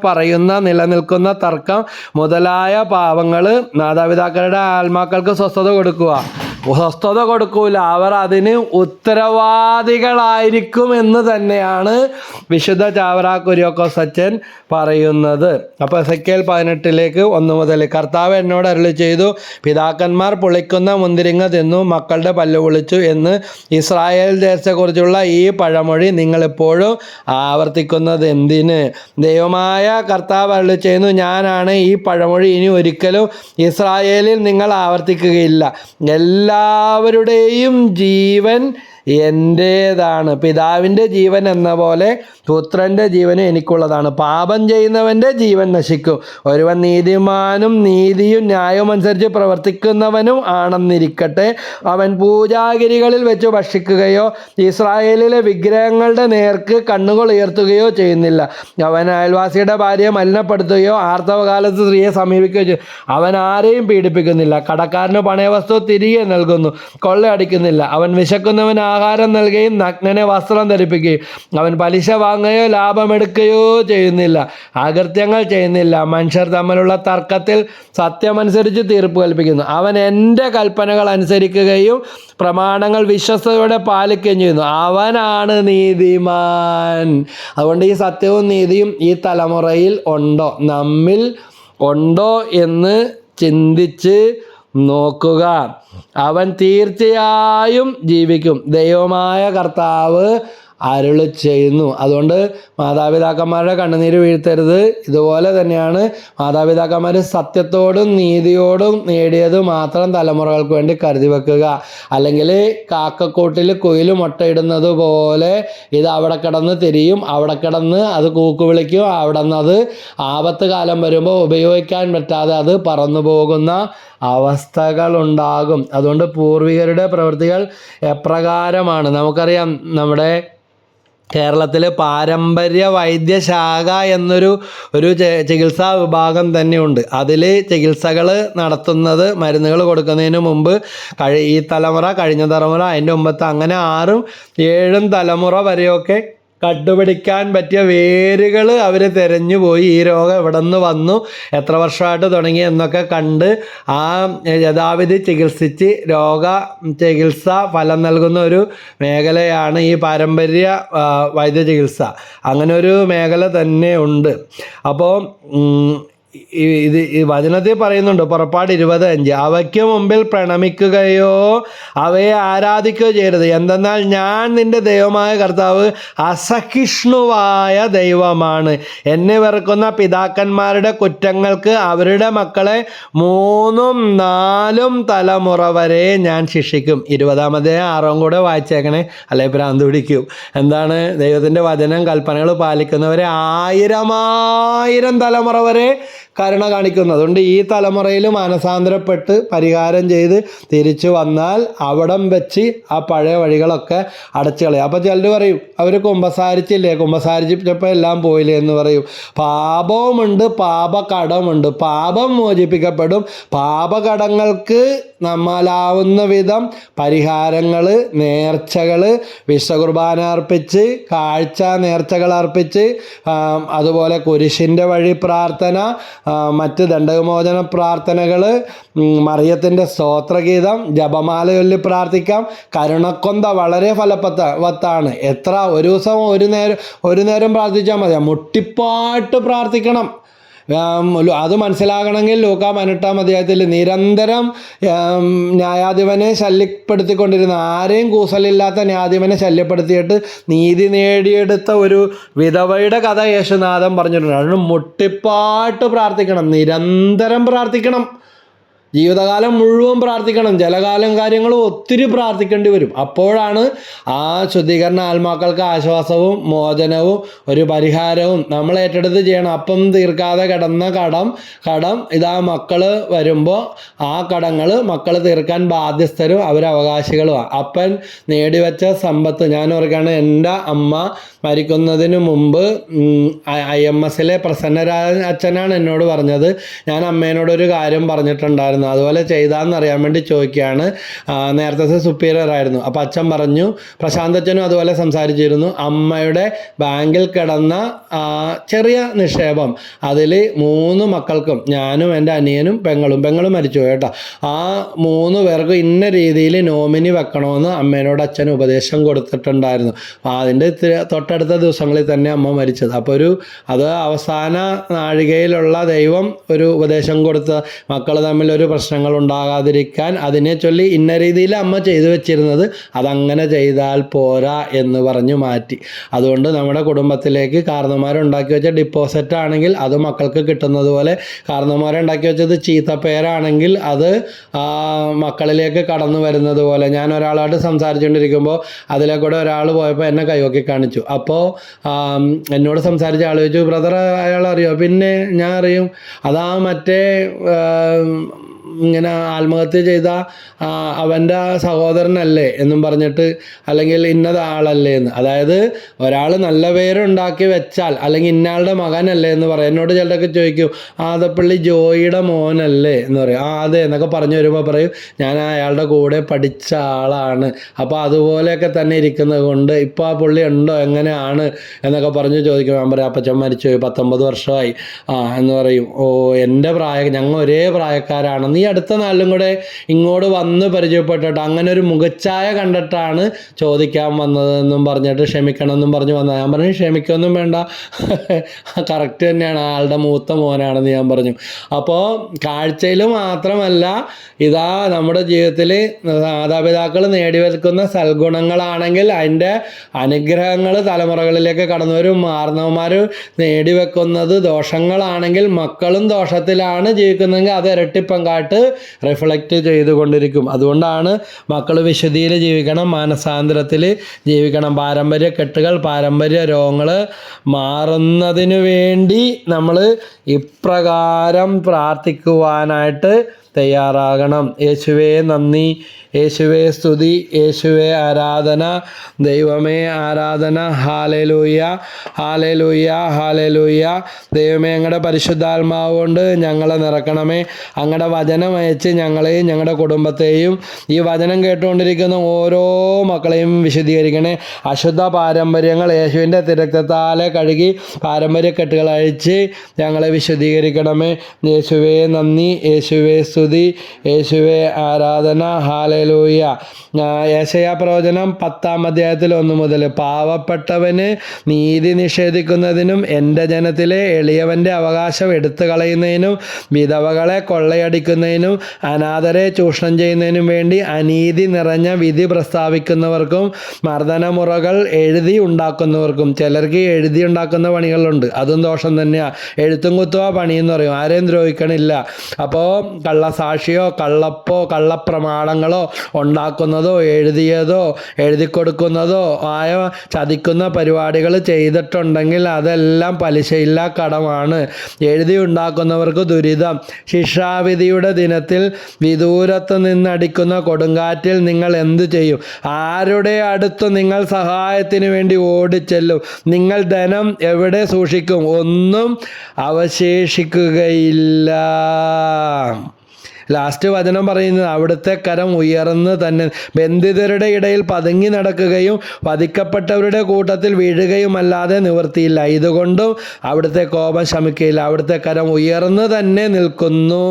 നിലനിൽക്കുന്ന തർക്കം മുതലായ പാവങ്ങൾ മാതാപിതാക്കളുടെ ആത്മാക്കൾക്ക് സ്വസ്ഥത കൊടുക്കൂല. അവർ അതിന് ഉത്തരവാദികളായിരിക്കും എന്ന് തന്നെയാണ് വിശുദ്ധ ചാവറ കുര്യാക്കോസ് അച്ചൻ പറയുന്നത്. അപ്പോൾ എസെക്കിയേൽ 18:1 മുതൽ കർത്താവ് എന്നോട് അരുളി ചെയ്തു, പിതാക്കന്മാർ പുളിക്കുന്ന മുന്തിരിങ്ങ തിന്നു, മക്കളുടെ പല്ല് പൊളിച്ചു എന്ന് ഇസ്രായേൽ ദേശത്തെക്കുറിച്ചുള്ള ഈ പഴമൊഴി നിങ്ങളിപ്പോഴും ആവർത്തിക്കുന്നത് എന്തിന്? ദൈവമായ കർത്താവ് അരുളി ചെയ്യുന്നു, ഞാനാണ് ഈ പഴമൊഴി ഇനി ഒരിക്കലും ഇസ്രായേലിൽ നിങ്ങൾ ആവർത്തിക്കുകയില്ല. എല്ലാ എല്ലാവരുടെയും ജീവൻ എൻ്റേതാണ്. പിതാവിൻ്റെ ജീവൻ എന്ന പോലെ പുത്രൻ്റെ ജീവനും എനിക്കുള്ളതാണ്. പാപം ചെയ്യുന്നവൻ്റെ ജീവൻ നശിക്കും. ഒരുവൻ നീതിമാനും നീതിയും ന്യായവും അനുസരിച്ച് പ്രവർത്തിക്കുന്നവനും ആണെന്നിരിക്കട്ടെ, അവൻ പൂജാഗിരികളിൽ വെച്ച് ഭക്ഷിക്കുകയോ ഇസ്രായേലിലെ വിഗ്രഹങ്ങളുടെ നേർക്ക് കണ്ണുകൾ ഉയർത്തുകയോ ചെയ്യുന്നില്ല. അവൻ അയൽവാസിയുടെ ഭാര്യയെ മലിനപ്പെടുത്തുകയോ ആർത്തവകാലത്ത് സ്ത്രീയെ സമീപിക്കുകയോ ചെയ്യും. അവൻ ആരെയും പീഡിപ്പിക്കുന്നില്ല, കടക്കാരന് പണയവസ്തു തിരികെ നൽകുന്നു, കൊള്ളയടിക്കുന്നില്ല. അവൻ വിശക്കുന്നവന് ആഹാരം നൽകുകയും നഗ്നനെ വസ്ത്രം ധരിപ്പിക്കുകയും അവൻ പലിശ വാങ്ങുകയോ ലാഭമെടുക്കുകയോ ചെയ്യുന്നില്ല. അകൃത്യങ്ങൾ ചെയ്യുന്നില്ല. മനുഷ്യർ തമ്മിലുള്ള തർക്കത്തിൽ സത്യമനുസരിച്ച് തീർപ്പ് കൽപ്പിക്കുന്നു. അവൻ എൻ്റെ കൽപ്പനകൾ അനുസരിക്കുകയും പ്രമാണങ്ങൾ വിശ്വസ്തയോടെ പാലിക്കുകയും ചെയ്യുന്നു. അവനാണ് നീതിമാൻ. അതുകൊണ്ട് ഈ സത്യവും നീതിയും ഈ തലമുറയിൽ ഉണ്ടോ, നമ്മിൽ ഉണ്ടോ എന്ന് ചിന്തിച്ച് നോക്കുക. അവൻ തീർച്ചയായും ജീവിക്കും. ദൈവമായ കർത്താവ് അരുളി ചെയ്യുന്നു. അതുകൊണ്ട് മാതാപിതാക്കന്മാരുടെ കണ്ണുനീര് വീഴ്ത്തരുത്. ഇതുപോലെ തന്നെയാണ് മാതാപിതാക്കന്മാർ സത്യത്തോടും നീതിയോടും നേടിയത് മാത്രം തലമുറകൾക്ക് വേണ്ടി കരുതി വെക്കുക. അല്ലെങ്കിൽ കാക്കക്കൂട്ടിൽ കുയിൽ മുട്ടയിടുന്നത് പോലെ ഇത് അവിടെ കിടന്ന് തിരിയും, അവിടെ കിടന്ന് അത് കൂക്കു വിളിക്കും, അവിടെ നിന്ന് അത് ആപത്ത് കാലം വരുമ്പോൾ ഉപയോഗിക്കാൻ പറ്റാതെ അത് പറന്നു പോകുന്ന അവസ്ഥകളുണ്ടാകും. അതുകൊണ്ട് പൂർവികരുടെ പ്രവൃത്തികൾ എപ്രകാരമാണ് നമുക്കറിയാം. നമ്മുടെ കേരളത്തിൽ പാരമ്പര്യ വൈദ്യശാഖ എന്നൊരു ചികിത്സാ വിഭാഗം തന്നെയുണ്ട്. അതിൽ ചികിത്സകൾ നടത്തുന്നത്, മരുന്നുകൾ കൊടുക്കുന്നതിന് മുമ്പ് ഈ തലമുറ, കഴിഞ്ഞ തലമുറ, അതിൻ്റെ മുമ്പത്തെ, അങ്ങനെ 6ഉം 7ഉം തലമുറ വരെയൊക്കെ കണ്ടുപിടിക്കാൻ പറ്റിയ വേരുകൾ അവർ തിരഞ്ഞു പോയി. ഈ രോഗം എവിടെ നിന്ന് വന്നു, എത്ര വർഷമായിട്ട് തുടങ്ങി എന്നൊക്കെ കണ്ട് ആ യഥാവിധി ചികിത്സിച്ച് രോഗ ചികിത്സ ഫലം നൽകുന്ന ഒരു മേഖലയാണ് ഈ പാരമ്പര്യ വൈദ്യ ചികിത്സ. അങ്ങനെ ഒരു മേഖല തന്നെ ഉണ്ട്. അപ്പോൾ ഈ വചനത്തിൽ പറയുന്നുണ്ട്, പുറപ്പാട് 20:5, അവയ്ക്ക് മുമ്പിൽ പ്രണമിക്കുകയോ അവയെ ആരാധിക്കുകയോ ചെയ്യരുത്. എന്തെന്നാൽ ഞാൻ നിന്റെ ദൈവമായ കർത്താവ് അസഹിഷ്ണുവായ ദൈവമാണ്. എന്നെ വെറുക്കുന്ന പിതാക്കന്മാരുടെ കുറ്റങ്ങൾക്ക് അവരുടെ മക്കളെ 3ഉം 4ഉം തലമുറ വരെ ഞാൻ ശിക്ഷിക്കും. 20-6 കൂടെ വായിച്ചേക്കണേ, അല്ലെ ഭ്രാന്ത് പിടിക്കും. എന്താണ്? ദൈവത്തിൻ്റെ വചനം കൽപ്പനകൾ പാലിക്കുന്നവരെ 1000 തലമുറ വരെ കരുണ കാണിക്കുന്നു. അതുകൊണ്ട് ഈ തലമുറയിൽ മാനസാന്തരപ്പെട്ട് പരിഹാരം ചെയ്ത് തിരിച്ചു വന്നാൽ അവിടം വെച്ച് ആ പഴയ വഴികളൊക്കെ അടച്ചു കളയും. അപ്പോൾ ചിലർ പറയും, അവർ കുമ്പസാരിച്ചില്ലേ, കുമ്പസാരിച്ചപ്പോൾ എല്ലാം പോയില്ലേ എന്ന് പറയും. പാപവുമുണ്ട്, പാപകടമുണ്ട്. പാപം മോചിപ്പിക്കപ്പെടും. പാപകടങ്ങൾക്ക് നമ്മാലാവുന്ന വിധം പരിഹാരങ്ങൾ, നേർച്ചകൾ, വിശ്വകുർബാന അർപ്പിച്ച്, കാഴ്ച നേർച്ചകൾ അർപ്പിച്ച്, അതുപോലെ കുരിശിൻ്റെ വഴി പ്രാർത്ഥന, മറ്റ് ദണ്ഡവിമോചന പ്രാർത്ഥനകൾ, മറിയത്തിൻ്റെ സ്തോത്രഗീതം, ജപമാല ചൊല്ലി പ്രാർത്ഥിക്കാം. കരുണക്കൊന്ത വളരെ ഫലവത്താണ്. എത്ര ഒരു ദിവസം ഒരു നേരം പ്രാർത്ഥിച്ചാൽ മതി. മുട്ടിപ്പാട്ട് പ്രാർത്ഥിക്കണം. അത് മനസ്സിലാകണമെങ്കിൽ ലൂക്കാ 18-ാം അധ്യായത്തിൽ നിരന്തരം ന്യായാധിപനെ ശല്യപ്പെടുത്തിക്കൊണ്ടിരുന്ന, ആരെയും കൂസലില്ലാത്ത ന്യായാധിപനെ ശല്യപ്പെടുത്തിയിട്ട് നീതി നേടിയെടുത്ത ഒരു വിധവയുടെ കഥ യേശുനാഥൻ പറഞ്ഞിട്ടുണ്ട്. അതുകൊണ്ട് മുട്ടിപ്പാട്ട് പ്രാർത്ഥിക്കണം, നിരന്തരം പ്രാർത്ഥിക്കണം, ജീവിതകാലം മുഴുവൻ പ്രാർത്ഥിക്കണം. ജലകാലം കാര്യങ്ങളും ഒത്തിരി പ്രാർത്ഥിക്കേണ്ടി വരും. അപ്പോഴാണ് ആ ശുദ്ധീകരണ ആത്മാക്കൾക്ക് ആശ്വാസവും മോചനവും ഒരു പരിഹാരവും നമ്മൾ ഏറ്റെടുത്ത് ചെയ്യണം. അപ്പം തീർക്കാതെ കിടന്ന കടം ഇതാ മക്കൾ വരുമ്പോൾ ആ കടങ്ങൾ മക്കൾ തീർക്കാൻ ബാധ്യസ്ഥരും അവരവകാശികളുമാണ്. അപ്പൻ നേടിവെച്ച സമ്പത്ത്, ഞാൻ ഓർക്കുകയാണ്, എൻ്റെ അമ്മ മരിക്കുന്നതിന് മുമ്പ് IMSലെ പ്രസന്നരാജൻ അച്ഛനാണ് എന്നോട് പറഞ്ഞത്. ഞാൻ അമ്മേനോടൊരു കാര്യം പറഞ്ഞിട്ടുണ്ടായിരുന്നു, അതുപോലെ ചെയ്താന്നറിയാൻ വേണ്ടി ചോദിക്കുകയാണ്. നേരത്തെ സുപ്പീരിയർ ആയിരുന്നു. അപ്പോൾ അച്ഛൻ പറഞ്ഞു, പ്രശാന്ത് അച്ഛനും അതുപോലെ സംസാരിച്ചിരുന്നു, അമ്മയുടെ ബാങ്കിൽ കിടന്ന ചെറിയ നിക്ഷേപം, അതിൽ 3 മക്കൾക്കും, ഞാനും എൻ്റെ അനിയനും പെങ്ങളും മരിച്ചു കേട്ടോ, ആ 3 പേർക്കും ഇന്ന രീതിയിൽ നോമിനി വെക്കണമെന്ന് അമ്മേനോട് അച്ഛൻ ഉപദേശം കൊടുത്തിട്ടുണ്ടായിരുന്നു. അതിൻ്റെ തൊട്ടടുത്ത ദിവസങ്ങളിൽ തന്നെ അമ്മ മരിച്ചത്. അപ്പോൾ അത് അവസാന നാഴികയിലുള്ള ദൈവം ഒരു ഉപദേശം കൊടുത്ത, മക്കൾ തമ്മിൽ ഒരു പ്രശ്നങ്ങൾ ഉണ്ടാകാതിരിക്കാൻ അതിനെ ചൊല്ലി ഇന്ന രീതിയിൽ അമ്മ ചെയ്തു വെച്ചിരുന്നത് അതങ്ങനെ ചെയ്താൽ പോരാ എന്ന് പറഞ്ഞു മാറ്റി. അതുകൊണ്ട് നമ്മുടെ കുടുംബത്തിലേക്ക് കാരണന്മാരുണ്ടാക്കി വെച്ച ഡിപ്പോസിറ്റ് ആണെങ്കിൽ അത് മക്കൾക്ക് കിട്ടുന്നത് പോലെ, കാരണന്മാരുണ്ടാക്കി വെച്ചത് ചീത്തപ്പേരാണെങ്കിൽ അത് മക്കളിലേക്ക് കടന്നു വരുന്നത് പോലെ. ഞാൻ ഒരാളായിട്ട് സംസാരിച്ചുകൊണ്ടിരിക്കുമ്പോൾ അതിലെ കൂടെ ഒരാൾ പോയപ്പോൾ എന്നെ കൈവക്കി കാണിച്ചു. അപ്പോൾ എന്നോട് സംസാരിച്ച ആൾ ചോദിച്ചു, ബ്രദർ അയാൾ അറിയോ? പിന്നെ ഞാൻ അറിയും, അതാ മറ്റേ ഇങ്ങനെ ആത്മഹത്യ ചെയ്ത അവൻ്റെ സഹോദരനല്ലേ എന്നും പറഞ്ഞിട്ട്, അല്ലെങ്കിൽ ഇന്നത് ആളല്ലേ എന്ന്. അതായത് ഒരാൾ നല്ല പേരുണ്ടാക്കി വെച്ചാൽ അല്ലെങ്കിൽ ഇന്നയാളുടെ മകനല്ലേ എന്ന് പറയും. എന്നോട് ചിലരൊക്കെ ചോദിക്കും, ആദപ്പള്ളി ജോയിയുടെ മോനല്ലേ എന്ന് പറയും. അതെ എന്നൊക്കെ പറഞ്ഞു വരുമ്പോൾ പറയും, ഞാൻ അയാളുടെ കൂടെ പഠിച്ച ആളാണ്, അപ്പോൾ അതുപോലെയൊക്കെ തന്നെ ഇരിക്കുന്നത് കൊണ്ട് ഇപ്പോൾ ആ പുള്ളി ഉണ്ടോ എങ്ങനെയാണ് എന്നൊക്കെ പറഞ്ഞ് ചോദിക്കും. ഞാൻ പറയും, അപ്പച്ചൻ മരിച്ചു പോയി, 19 വർഷമായി എന്ന് പറയും. എൻ്റെ ഞങ്ങൾ ഒരേ പ്രായക്കാരാണ്, നീ അടുത്ത നാളിലും കൂടെ ഇങ്ങോട്ട് വന്ന് പരിചയപ്പെട്ടിട്ട് അങ്ങനെ ഒരു മുഖച്ഛായ കണ്ടിട്ടാണ് ചോദിക്കാൻ വന്നതെന്നും പറഞ്ഞിട്ട് ക്ഷമിക്കണം എന്നും പറഞ്ഞു വന്നത്. ഞാൻ പറഞ്ഞു, ക്ഷമിക്കൊന്നും വേണ്ട, കറക്റ്റ് തന്നെയാണ്, ആളുടെ മൂത്ത മോനാണെന്ന് ഞാൻ പറഞ്ഞു. അപ്പോൾ കാഴ്ചയിൽ മാത്രമല്ല, ഇതാ നമ്മുടെ ജീവിതത്തിൽ മാതാപിതാക്കൾ നേടിവെക്കുന്ന സൽഗുണങ്ങളാണെങ്കിൽ അതിൻ്റെ അനുഗ്രഹങ്ങൾ തലമുറകളിലേക്ക് കടന്നു വരും. മാർന്നവന്മാർ നേടിവെക്കുന്നത് ദോഷങ്ങളാണെങ്കിൽ മക്കളും ദോഷത്തിലാണ് ജീവിക്കുന്നതെങ്കിൽ അത് ഇരട്ടിപ്പങ്കാട്ട് റിഫ്ലക്റ്റ് ചെയ്തുകൊണ്ടിരിക്കും. അതുകൊണ്ടാണ് മക്കൾ വിശുദ്ധിയിൽ ജീവിക്കണം, മാനസാന്തരത്തിൽ ജീവിക്കണം. പാരമ്പര്യ കെട്ടുകൾ, പാരമ്പര്യ രോഗങ്ങൾ മാറുന്നതിന് വേണ്ടി നമ്മൾ ഇപ്രകാരം പ്രാർത്ഥിക്കുവാനായിട്ട് തയ്യാറാകണം. യേശുവേ നന്ദി, യേശുവേ സ്തുതി, യേശുവേ ആരാധന, ദൈവമേ ആരാധന. Hallelujah, hallelujah, hallelujah. ദൈവമേ, അങ്ങയുടെ പരിശുദ്ധാത്മാവ് കൊണ്ട് ഞങ്ങളെ നിറക്കണമേ. അങ്ങയുടെ വചനം അയച്ച് ഞങ്ങളെയും ഞങ്ങളുടെ കുടുംബത്തെയും ഈ വചനം കേട്ടുകൊണ്ടിരിക്കുന്ന ഓരോ മക്കളെയും വിശദീകരിക്കണേ. അശുദ്ധ പാരമ്പര്യങ്ങൾ യേശുവിൻ്റെ തിരക്തത്താലെ കഴുകി പാരമ്പര്യ കെട്ടുകൾ അഴിച്ച് ഞങ്ങളെ വിശദീകരിക്കണമേ. യേശുവേ നന്ദി, യേശുവേ സ്തുതി, യേശുവേ ആരാധന. ഹാലേലൂയ. യെശയ്യാ പ്രവചനം 10-ാം അധ്യായത്തിൽ 1 മുതൽ, പാവപ്പെട്ടവന് നീതി നിഷേധിക്കുന്നതിനും എൻ്റെ ജനത്തിലെ എളിയവൻ്റെ അവകാശം എടുത്തു കളയുന്നതിനും വിധവകളെ കൊള്ളയടിക്കുന്നതിനും അനാഥരെ ചൂഷണം ചെയ്യുന്നതിനും വേണ്ടി അനീതി നിറഞ്ഞ വിധി പ്രസ്താവിക്കുന്നവർക്കും മർദ്ദനമുറകൾ എഴുതി ഉണ്ടാക്കുന്നവർക്കും. ചിലർക്ക് എഴുതി ഉണ്ടാക്കുന്ന പണികളുണ്ട്, അതും ദോഷം തന്നെയാണ്. എഴുത്തും കുത്തുക പണിയെന്ന് പറയും, ആരെയും ദ്രോഹിക്കണില്ല. അപ്പോൾ കള്ളസാക്ഷിയോ കള്ളപ്രമാണങ്ങളോ ഉണ്ടാക്കുന്നതോ എഴുതിയതോ എഴുതി കൊടുക്കുന്നതോ ആയ ചതിക്കുന്ന പരിപാടികൾ ചെയ്തിട്ടുണ്ടെങ്കിൽ അതെല്ലാം പലിശയില്ലാ കടമാണ്. എഴുതി ഉണ്ടാക്കുന്നവർക്ക് ദുരിതം. ശിക്ഷാവിധിയുടെ ദിനത്തിൽ വിദൂരത്ത് നിന്നടിക്കുന്ന കൊടുങ്കാറ്റിൽ നിങ്ങൾ എന്തു ചെയ്യും? ആരുടെ അടുത്ത് നിങ്ങൾ സഹായത്തിന് വേണ്ടി ഓടിച്ചെല്ലും? നിങ്ങൾ ധനം എവിടെ സൂക്ഷിക്കും? ഒന്നും അവശേഷിക്കുകയില്ല. ലാസ്റ്റ് വചനം പറയുന്നത്, അവിടുത്തെ കരം ഉയർന്ന് തന്നെ ബന്ധിതരുടെ ഇടയിൽ പതുങ്ങി നടക്കുകയും വധിക്കപ്പെട്ടവരുടെ കൂട്ടത്തിൽ വീഴുകയുമല്ലാതെ നിവൃത്തിയില്ല. ഇതുകൊണ്ടും അവിടുത്തെ കോപം ശമിക്കുകയില്ല. അവിടുത്തെ കരം ഉയർന്ന് തന്നെ നിൽക്കുന്നു.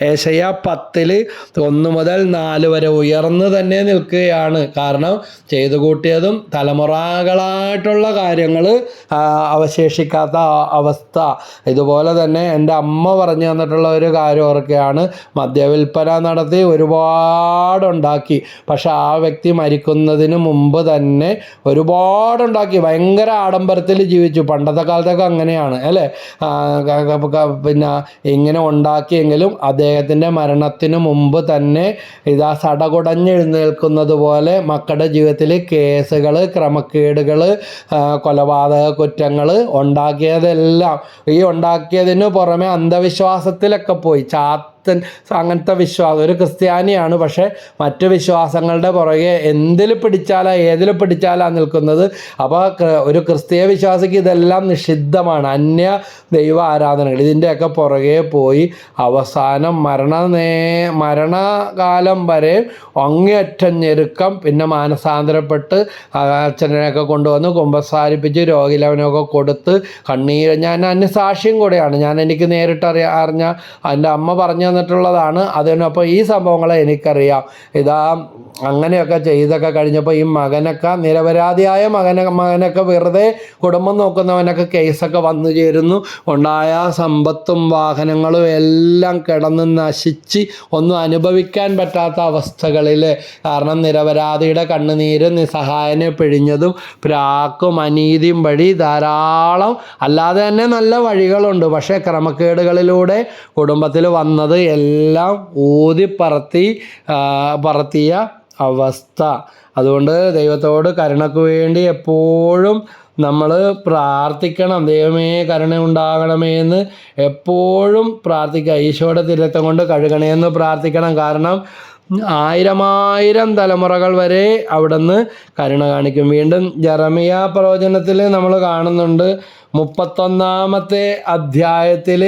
യെശയ്യാ 10-1 മുതൽ 4 വരെ ഉയർന്ന് തന്നെ നിൽക്കുകയാണ്. കാരണം ചെയ്തു കൂട്ടിയതും തലമുറകളായിട്ടുള്ള കാര്യങ്ങൾ അവശേഷിക്കാത്ത അവസ്ഥ. ഇതുപോലെ തന്നെ എൻ്റെ അമ്മ പറഞ്ഞു തന്നിട്ടുള്ള ഒരു കാര്യം ഓർക്കുകയാണ്. വിൽപ്പന നടത്തി ഒരുപാടുണ്ടാക്കി, പക്ഷെ ആ വ്യക്തി മരിക്കുന്നതിന് മുമ്പ് തന്നെ ഒരുപാടുണ്ടാക്കി, ഭയങ്കര ആഡംബരത്തിൽ ജീവിച്ചു. പണ്ടത്തെ കാലത്തൊക്കെ അങ്ങനെയാണ് അല്ലേ? പിന്നെ ഇങ്ങനെ ഉണ്ടാക്കിയെങ്കിലും അദ്ദേഹത്തിൻ്റെ മരണത്തിന് മുമ്പ് തന്നെ ഇതാ സടകുടഞ്ഞെഴുന്നേൽക്കുന്നത് പോലെ മക്കളുടെ ജീവിതത്തിൽ കേസുകൾ, ക്രമക്കേടുകൾ, കൊലപാതക കുറ്റങ്ങൾ ഉണ്ടാക്കിയതെല്ലാം ഈ ഉണ്ടാക്കിയതിന് പുറമെ അന്ധവിശ്വാസത്തിലൊക്കെ പോയി. അങ്ങനത്തെ വിശ്വാസം, ഒരു ക്രിസ്ത്യാനിയാണ്, പക്ഷേ മറ്റു വിശ്വാസങ്ങളുടെ പുറകെ ഏതിൽ പിടിച്ചാലാ നിൽക്കുന്നത്. അപ്പോൾ ഒരു ക്രിസ്തീയ വിശ്വാസിക്ക് ഇതെല്ലാം നിഷിദ്ധമാണ്. അന്യ ദൈവ ആരാധനകൾ ഇതിൻ്റെയൊക്കെ പുറകെ പോയി അവസാനം മരണകാലം വരെ അങ്ങേയറ്റം ഞെരുക്കം. പിന്നെ മാനസാന്തരപ്പെട്ട് അച്ഛനെയൊക്കെ കൊണ്ടുവന്ന് കുമ്പസാരിപ്പിച്ച് രോഗിലവനൊക്കെ കൊടുത്ത് കണ്ണീര്. ഞാൻ അതിന് സാക്ഷ്യം കൂടെയാണ്. എനിക്ക് നേരിട്ട് അറിഞ്ഞ എൻ്റെ അമ്മ പറഞ്ഞു തന്നിട്ടുള്ളതാണ്. അതിനൊപ്പം ഈ സംഭവങ്ങളെ എനിക്കറിയാം. ഇതാ അങ്ങനെയൊക്കെ ചെയ്തൊക്കെ കഴിഞ്ഞപ്പോൾ ഈ മകനൊക്കെ നിരപരാധിയായ മകനൊക്കെ വെറുതെ കുടുംബം നോക്കുന്നവനൊക്കെ കേസൊക്കെ വന്നു ചേരുന്നു. ഉണ്ടായ സമ്പത്തും വാഹനങ്ങളും എല്ലാം കിടന്ന് നശിച്ച് ഒന്നും അനുഭവിക്കാൻ പറ്റാത്ത അവസ്ഥകളിൽ, കാരണം നിരപരാധിയുടെ കണ്ണുനീര് നിസ്സഹായനെ പിഴിഞ്ഞതും പ്രാക്കും അനീതിയും വഴി ധാരാളം, അല്ലാതെ തന്നെ നല്ല വഴികളുണ്ട്, പക്ഷേ ക്രമക്കേടുകളിലൂടെ കുടുംബത്തിൽ വന്നത് എല്ലാം പറത്തിയ അവസ്ഥ. അതുകൊണ്ട് ദൈവത്തോട് കരുണയ്ക്ക് വേണ്ടി എപ്പോഴും നമ്മൾ പ്രാർത്ഥിക്കണം. ദൈവമേ കരുണ ഉണ്ടാകണമേ എന്ന് എപ്പോഴും പ്രാർത്ഥിക്കുക. ഈശോയുടെ തിരത്തം കൊണ്ട് കഴുകണേന്ന് പ്രാർത്ഥിക്കണം. കാരണം 1000 തലമുറകൾ വരെ അവിടുന്ന് കരുണ കാണിക്കും. വീണ്ടും ജെറമിയ പ്രവചനത്തിൽ നമ്മൾ കാണുന്നുണ്ട്, 31-ാമത്തെ അധ്യായത്തിൽ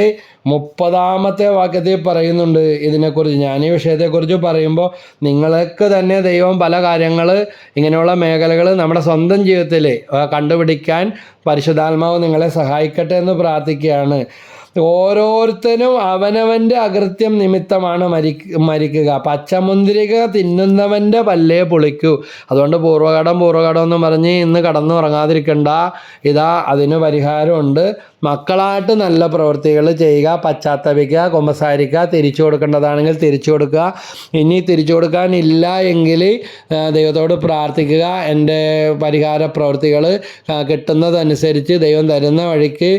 30-ാമത്തെ വാക്യത്തിൽ പറയുന്നുണ്ട് ഇതിനെക്കുറിച്ച്. ഞാൻ ഈ വിഷയത്തെക്കുറിച്ച് പറയുമ്പോൾ നിങ്ങൾക്ക് തന്നെ ദൈവം പല കാര്യങ്ങൾ, ഇങ്ങനെയുള്ള മേഖലകൾ നമ്മുടെ സ്വന്തം ജീവിതത്തിൽ കണ്ടുപിടിക്കാൻ പരിശുദ്ധാത്മാവ് നിങ്ങളെ സഹായിക്കട്ടെ എന്ന് പ്രാർത്ഥിക്കുകയാണ്. ഓരോരുത്തരും അവനവൻ്റെ അകൃത്യം നിമിത്തമാണ് മരിക്കുക. പച്ചമുന്തിരിക തിന്നുന്നവൻ്റെ പല്ലേ പൊളിക്കൂ. അതുകൊണ്ട് പൂർവ്വകടം എന്ന് പറഞ്ഞ് ഇന്ന് കടന്നുറങ്ങാതിരിക്കണ്ട. ഇതാ അതിന് പരിഹാരമുണ്ട്. മക്കളായിട്ട് നല്ല പ്രവൃത്തികൾ ചെയ്യുക, പശ്ചാത്തപിക്കുക, കുമ്പസാരിക്കുക, തിരിച്ചു കൊടുക്കേണ്ടതാണെങ്കിൽ തിരിച്ചു കൊടുക്കുക. ഇനി തിരിച്ചു കൊടുക്കാനില്ല എങ്കിൽ ദൈവത്തോട് പ്രാർത്ഥിക്കുക. എൻ്റെ പരിഹാര പ്രവൃത്തികൾ കിട്ടുന്നതനുസരിച്ച് ദൈവം തരുന്ന വഴിക്ക്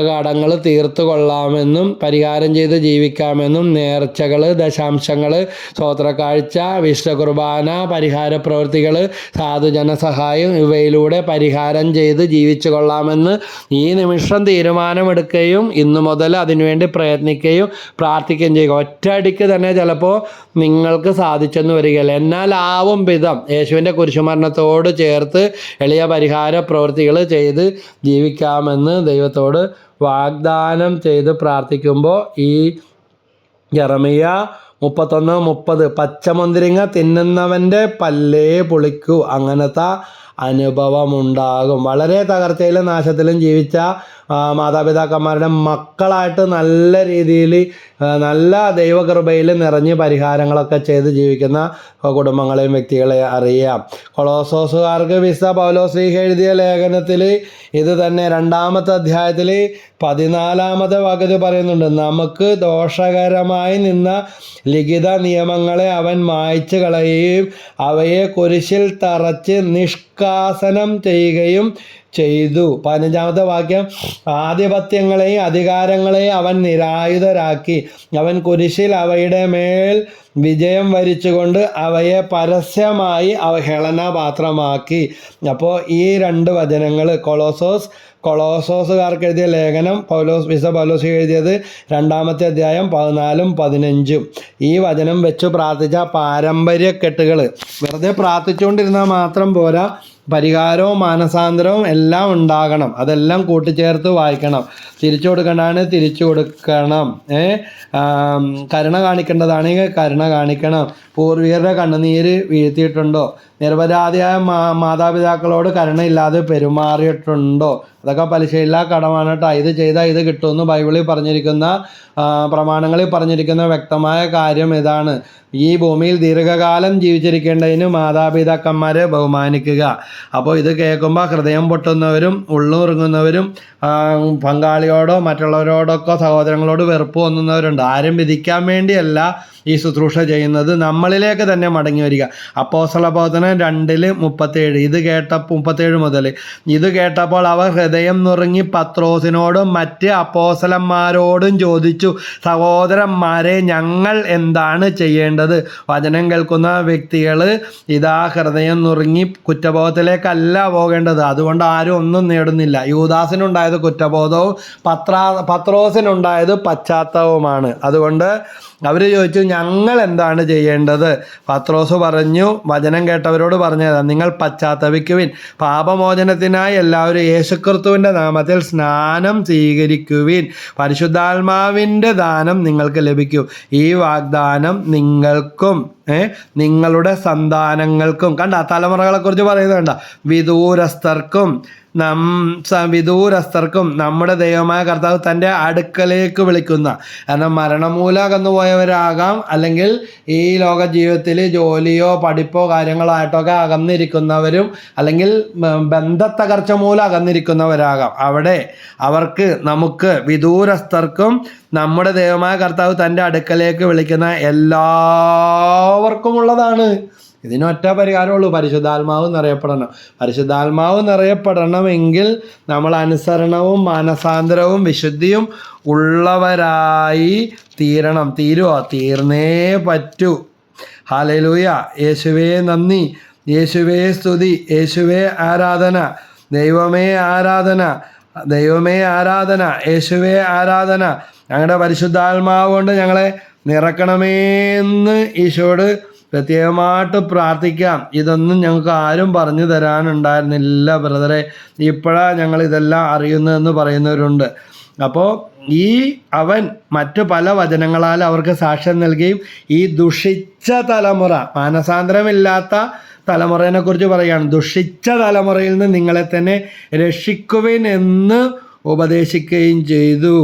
കടങ്ങൾ തീർത്തു കൊള്ളാമെന്നും പരിഹാരം ചെയ്ത് ജീവിക്കാമെന്നും നേർച്ചകൾ, ദശാംശങ്ങൾ, സ്തോത്രക്കാഴ്ച, വിശുദ്ധ കുർബാന, പരിഹാര പ്രവൃത്തികൾ, സാധുജന സഹായം ഇവയിലൂടെ പരിഹാരം ചെയ്ത് ജീവിച്ചു കൊള്ളാമെന്ന് ഈ നിമിഷം തീരുമാനമെടുക്കുകയും ഇന്നു മുതൽ അതിനുവേണ്ടി പ്രയത്നിക്കുകയും പ്രാർത്ഥിക്കുകയും ചെയ്യുക. ഒറ്റയടിക്ക് തന്നെ ചിലപ്പോൾ നിങ്ങൾക്ക് സാധിച്ചെന്ന് വരികയില്ല. എന്നാൽ ആവും വിധം യേശുവിൻ്റെ കുരിശുമരണത്തോട് ചേർത്ത് എളിയ പരിഹാര പ്രവൃത്തികൾ ചെയ്ത് ജീവിക്കാമെന്ന് ദൈവത്തോട് വാഗ്ദാനം ചെയ്ത് പ്രാർത്ഥിക്കുമ്പോൾ ഈ ജെറമിയ 31:30 പച്ചമുന്തിരിങ്ങ തിന്നുന്നവൻ്റെ പല്ലേ പൊളിക്കൂ, അങ്ങനത്തെ അനുഭവമുണ്ടാകും. വളരെ തകർച്ചയിലും നാശത്തിലും ജീവിച്ച മാതാപിതാക്കന്മാരുടെ മക്കളായിട്ട് നല്ല രീതിയിൽ നല്ല ദൈവകൃപയിൽ നിറഞ്ഞ് പരിഹാരങ്ങളൊക്കെ ചെയ്ത് ജീവിക്കുന്ന കുടുംബങ്ങളെയും വ്യക്തികളെ അറിയാം. കൊളോസോസുകാർക്ക് വിശുദ്ധ പൗലോസ്ലീഹ എഴുതിയ ലേഖനത്തിൽ ഇത് തന്നെ 2-ാമത്തെ അധ്യായത്തിൽ 14-ാമത്തെ വാക്യത്തിൽ പറയുന്നുണ്ട്, നമുക്ക് ദോഷകരമായി നിന്ന ലിഖിത നിയമങ്ങളെ അവൻ മായ്ച്ചു കളയുകയും അവയെ കുരിശിൽ തറച്ച് നിഷ്കാസനം ചെയ്യുകയും ചെയ്തു. 15-ാമത്തെ വാക്യം, ആധിപത്യങ്ങളെയും അധികാരങ്ങളെയും അവൻ നിരായുധരാക്കി. അവൻ കുരിശിൽ അവയുടെ മേൽ വിജയം വരിച്ചുകൊണ്ട് അവയെ പരസ്യമായി അവഹേളനപാത്രമാക്കി. അപ്പോൾ ഈ 2 വചനങ്ങൾ കൊളോസോസുകാർക്ക് എഴുതിയ ലേഖനം വിശുദ്ധ പൗലോസ് എഴുതിയത് 2-ാമത്തെ അധ്യായം 14-ഉം 15-ഉം. ഈ വചനം വെച്ച് പ്രാർത്ഥിച്ച പാരമ്പര്യക്കെട്ടുകൾ വെറുതെ പ്രാർത്ഥിച്ചുകൊണ്ടിരുന്നാൽ മാത്രം പോരാ, പരിഹാരവും മാനസാന്തരവും എല്ലാം ഉണ്ടാകണം. അതെല്ലാം കൂട്ടിച്ചേർത്ത് വായിക്കണം. തിരിച്ചു കൊടുക്കേണ്ടതാണ് തിരിച്ചു കൊടുക്കണം. കരുണ കാണിക്കേണ്ടതാണെങ്കിൽ കരുണ കാണിക്കണം. പൂർവികരുടെ കണ്ണുനീര് വീഴ്ത്തിയിട്ടുണ്ടോ? നിരപരാധിയായ മാതാപിതാക്കളോട് കരുണയില്ലാതെ പെരുമാറിയിട്ടുണ്ടോ? അതൊക്കെ പലിശയില്ലാ കടമാണ് കേട്ടോ. ഇത് ചെയ്താൽ ഇത് കിട്ടുമെന്ന് ബൈബിളിൽ പറഞ്ഞിരിക്കുന്ന പ്രമാണങ്ങളിൽ പറഞ്ഞിരിക്കുന്ന വ്യക്തമായ കാര്യം ഇതാണ്. ഈ ഭൂമിയിൽ ദീർഘകാലം ജീവിച്ചിരിക്കേണ്ടതിന് മാതാപിതാക്കന്മാരെ ബഹുമാനിക്കുക. അപ്പോൾ ഇത് കേൾക്കുമ്പോൾ ഹൃദയം പൊട്ടുന്നവരും ഉള്ളുറുങ്ങുന്നവരും പങ്കാളിയോടോ മറ്റുള്ളവരോടൊക്കെ സഹോദരങ്ങളോട് വെറുപ്പ് തോന്നുന്നവരുണ്ട്. ആരും വിധിക്കാൻ വേണ്ടിയല്ല ഈ ശുശ്രൂഷ ചെയ്യുന്നത്, നമ്മളിലേക്ക് തന്നെ മടങ്ങി വരിക. അപ്പോസ്തല പ്രവർത്തനം 2:37 37 മുതൽ ഇത് കേട്ടപ്പോൾ അവർ ഹൃദയം നുറുങ്ങി പത്രോസിനോടും മറ്റ് അപ്പോസ്തലന്മാരോടും ചോദിച്ചു, സഹോദരന്മാരെ, ഞങ്ങൾ എന്താണ് ചെയ്യേണ്ടത്? വചനം കേൾക്കുന്ന വ്യക്തികൾ ഇതാ ഹൃദയം നുറുങ്ങി കുറ്റബോധത്തിലേക്കല്ല പോകേണ്ടത്. അതുകൊണ്ട് ആരും ഒന്നും നേടുന്നില്ല. യൂദാസിനുണ്ടായത് കുറ്റബോധവും പത്രോസിനുണ്ടായത് പശ്ചാത്താപവുമാണ്. അതുകൊണ്ട് അവർ ചോദിച്ചു, ഞങ്ങൾ എന്താണ് ചെയ്യേണ്ടത്? പത്രോസ് പറഞ്ഞു, വചനം കേട്ടവരോട് പറഞ്ഞത്, നിങ്ങൾ പശ്ചാത്തപിക്കുവിൻ, പാപമോചനത്തിനായി എല്ലാവരും യേശുക്രിസ്തുവിൻ്റെ നാമത്തിൽ സ്നാനം സ്വീകരിക്കുവിൻ, പരിശുദ്ധാത്മാവിൻ്റെ ദാനം നിങ്ങൾക്ക് ലഭിക്കും. ഈ വാഗ്ദാനം നിങ്ങൾക്കും നിങ്ങളുടെ സന്താനങ്ങൾക്കും, കണ്ട തലമുറകളെക്കുറിച്ച് പറയുന്നത് കണ്ട, വിദൂരസ്ഥർക്കും വിദൂരസ്ഥർക്കും നമ്മുടെ ദൈവമായ കർത്താവ് തൻ്റെ അടുക്കലേക്ക് വിളിക്കുന്ന, കാരണം മരണമൂലം അകന്നുപോയവരാകാം, അല്ലെങ്കിൽ ഈ ലോക ജീവിതത്തിൽ ജോലിയോ പഠിപ്പോ കാര്യങ്ങളായിട്ടൊക്കെ അകന്നിരിക്കുന്നവരും, അല്ലെങ്കിൽ ബന്ധത്തകർച്ച മൂലം അകന്നിരിക്കുന്നവരാകാം. അവിടെ അവർക്ക്, നമുക്ക്, വിദൂരസ്ഥർക്കും നമ്മുടെ ദൈവമായ കർത്താവ് തൻ്റെ അടുക്കലേക്ക് വിളിക്കുന്ന എല്ലാവർക്കും ഉള്ളതാണ്. ഇതിനൊറ്റ പരിഹാരമുള്ളൂ, പരിശുദ്ധാത്മാവ് നിറയപ്പെടണം. പരിശുദ്ധാത്മാവ് നിറയപ്പെടണമെങ്കിൽ നമ്മൾ അനുസരണവും മാനസാന്തരവും വിശുദ്ധിയും ഉള്ളവരായി തീർന്നേ പറ്റൂ. ഹല്ലേലൂയ. യേശുവേ നന്ദി, യേശുവേ സ്തുതി, യേശുവേ ആരാധന, ദൈവമേ ആരാധന, ദൈവമേ ആരാധന, യേശുവേ ആരാധന. ഞങ്ങളുടെ പരിശുദ്ധാത്മാവ് കൊണ്ട് ഞങ്ങളെ നിറക്കണമേന്ന് ഈശോയോട് പ്രത്യേകമായിട്ട് പ്രാർത്ഥിക്കാം. ഇതൊന്നും ഞങ്ങൾക്ക് ആരും പറഞ്ഞു തരാനുണ്ടായിരുന്നില്ല ബ്രദറെ, ഇപ്പോഴാണ് ഞങ്ങൾ ഇതെല്ലാം അറിയുന്നതെന്ന് പറയുന്നവരുണ്ട്. അപ്പോൾ അവൻ മറ്റു പല വചനങ്ങളാൽ അവർക്ക് സാക്ഷ്യം നൽകുകയും ഈ ദുഷിച്ച തലമുറ, മാനസാന്തരമില്ലാത്ത തലമുറയെ കുറിച്ച് പറയുകയാണ്. ദുഷിച്ച തലമുറയിൽ നിന്ന് നിങ്ങളെ തന്നെ രക്ഷിക്കുവിൻ എന്ന് ഉപദേശിക്കുകയും ചെയ്തു.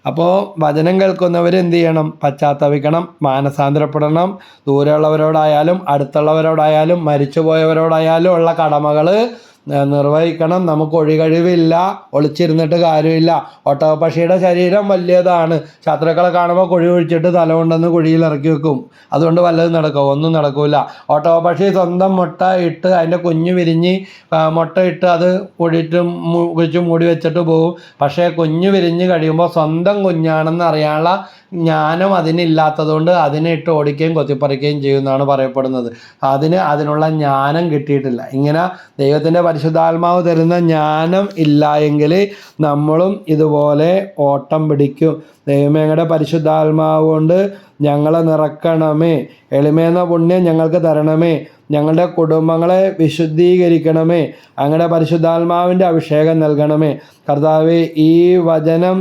അപ്പോൾ വചനം കേൾക്കുന്നവർ എന്ത് ചെയ്യണം? പശ്ചാത്തപിക്കണം, മാനസാന്തരപ്പെടണം. ദൂരെയുള്ളവരോടായാലും അടുത്തുള്ളവരോടായാലും മരിച്ചുപോയവരോടായാലും ഉള്ള കടമകൾ നിർവഹിക്കണം. നമുക്ക് ഒഴികഴിവില്ല, ഒളിച്ചിരുന്നിട്ട് കാര്യമില്ല. ഒട്ടകപ്പക്ഷിയുടെ ശരീരം വലിയതാണ്, ശത്രുക്കളെ കാണുമ്പോൾ കുഴി ഒഴിച്ചിട്ട് തല കൊണ്ടുവന്ന് കുഴിയിൽ ഇറക്കി വെക്കും. അതുകൊണ്ട് വല്ലതും നടക്കും? ഒന്നും നടക്കില്ല. ഒട്ടകപ്പക്ഷി സ്വന്തം മുട്ട ഇട്ട് അതിൻ്റെ കുഞ്ഞ് വിരിഞ്ഞ് മുട്ട ഇട്ട് അത് കുഴിച്ച് മൂടി വെച്ചിട്ട് പോകും. പക്ഷേ കുഞ്ഞ് വിരിഞ്ഞ് കഴിയുമ്പോൾ സ്വന്തം കുഞ്ഞാണെന്ന് അറിയാനുള്ള ജ്ഞാനം അതിനില്ലാത്തതുകൊണ്ട് അതിനെ ഇട്ട് ഓടിക്കുകയും കൊത്തിപ്പറിക്കുകയും ചെയ്യുമെന്നാണ് പറയപ്പെടുന്നത്. അതിനുള്ള ജ്ഞാനം കിട്ടിയിട്ടില്ല. ഇങ്ങനെ ദൈവത്തിൻ്റെ പരിശുദ്ധാത്മാവ് തരുന്ന ജ്ഞാനം ഇല്ല എങ്കിൽ നമ്മളും ഇതുപോലെ ഓട്ടം പിടിക്കും. ദൈവമേ, ഞങ്ങളുടെ പരിശുദ്ധാത്മാവ് കൊണ്ട് ഞങ്ങളെ നിറക്കണമേ, എളിമേന്ന പുണ്യം ഞങ്ങൾക്ക് തരണമേ, ഞങ്ങളുടെ കുടുംബങ്ങളെ വിശുദ്ധീകരിക്കണമേ, അങ്ങയുടെ പരിശുദ്ധാത്മാവിൻ്റെ അഭിഷേകം നൽകണമേ. കർത്താവേ, ഈ വചനം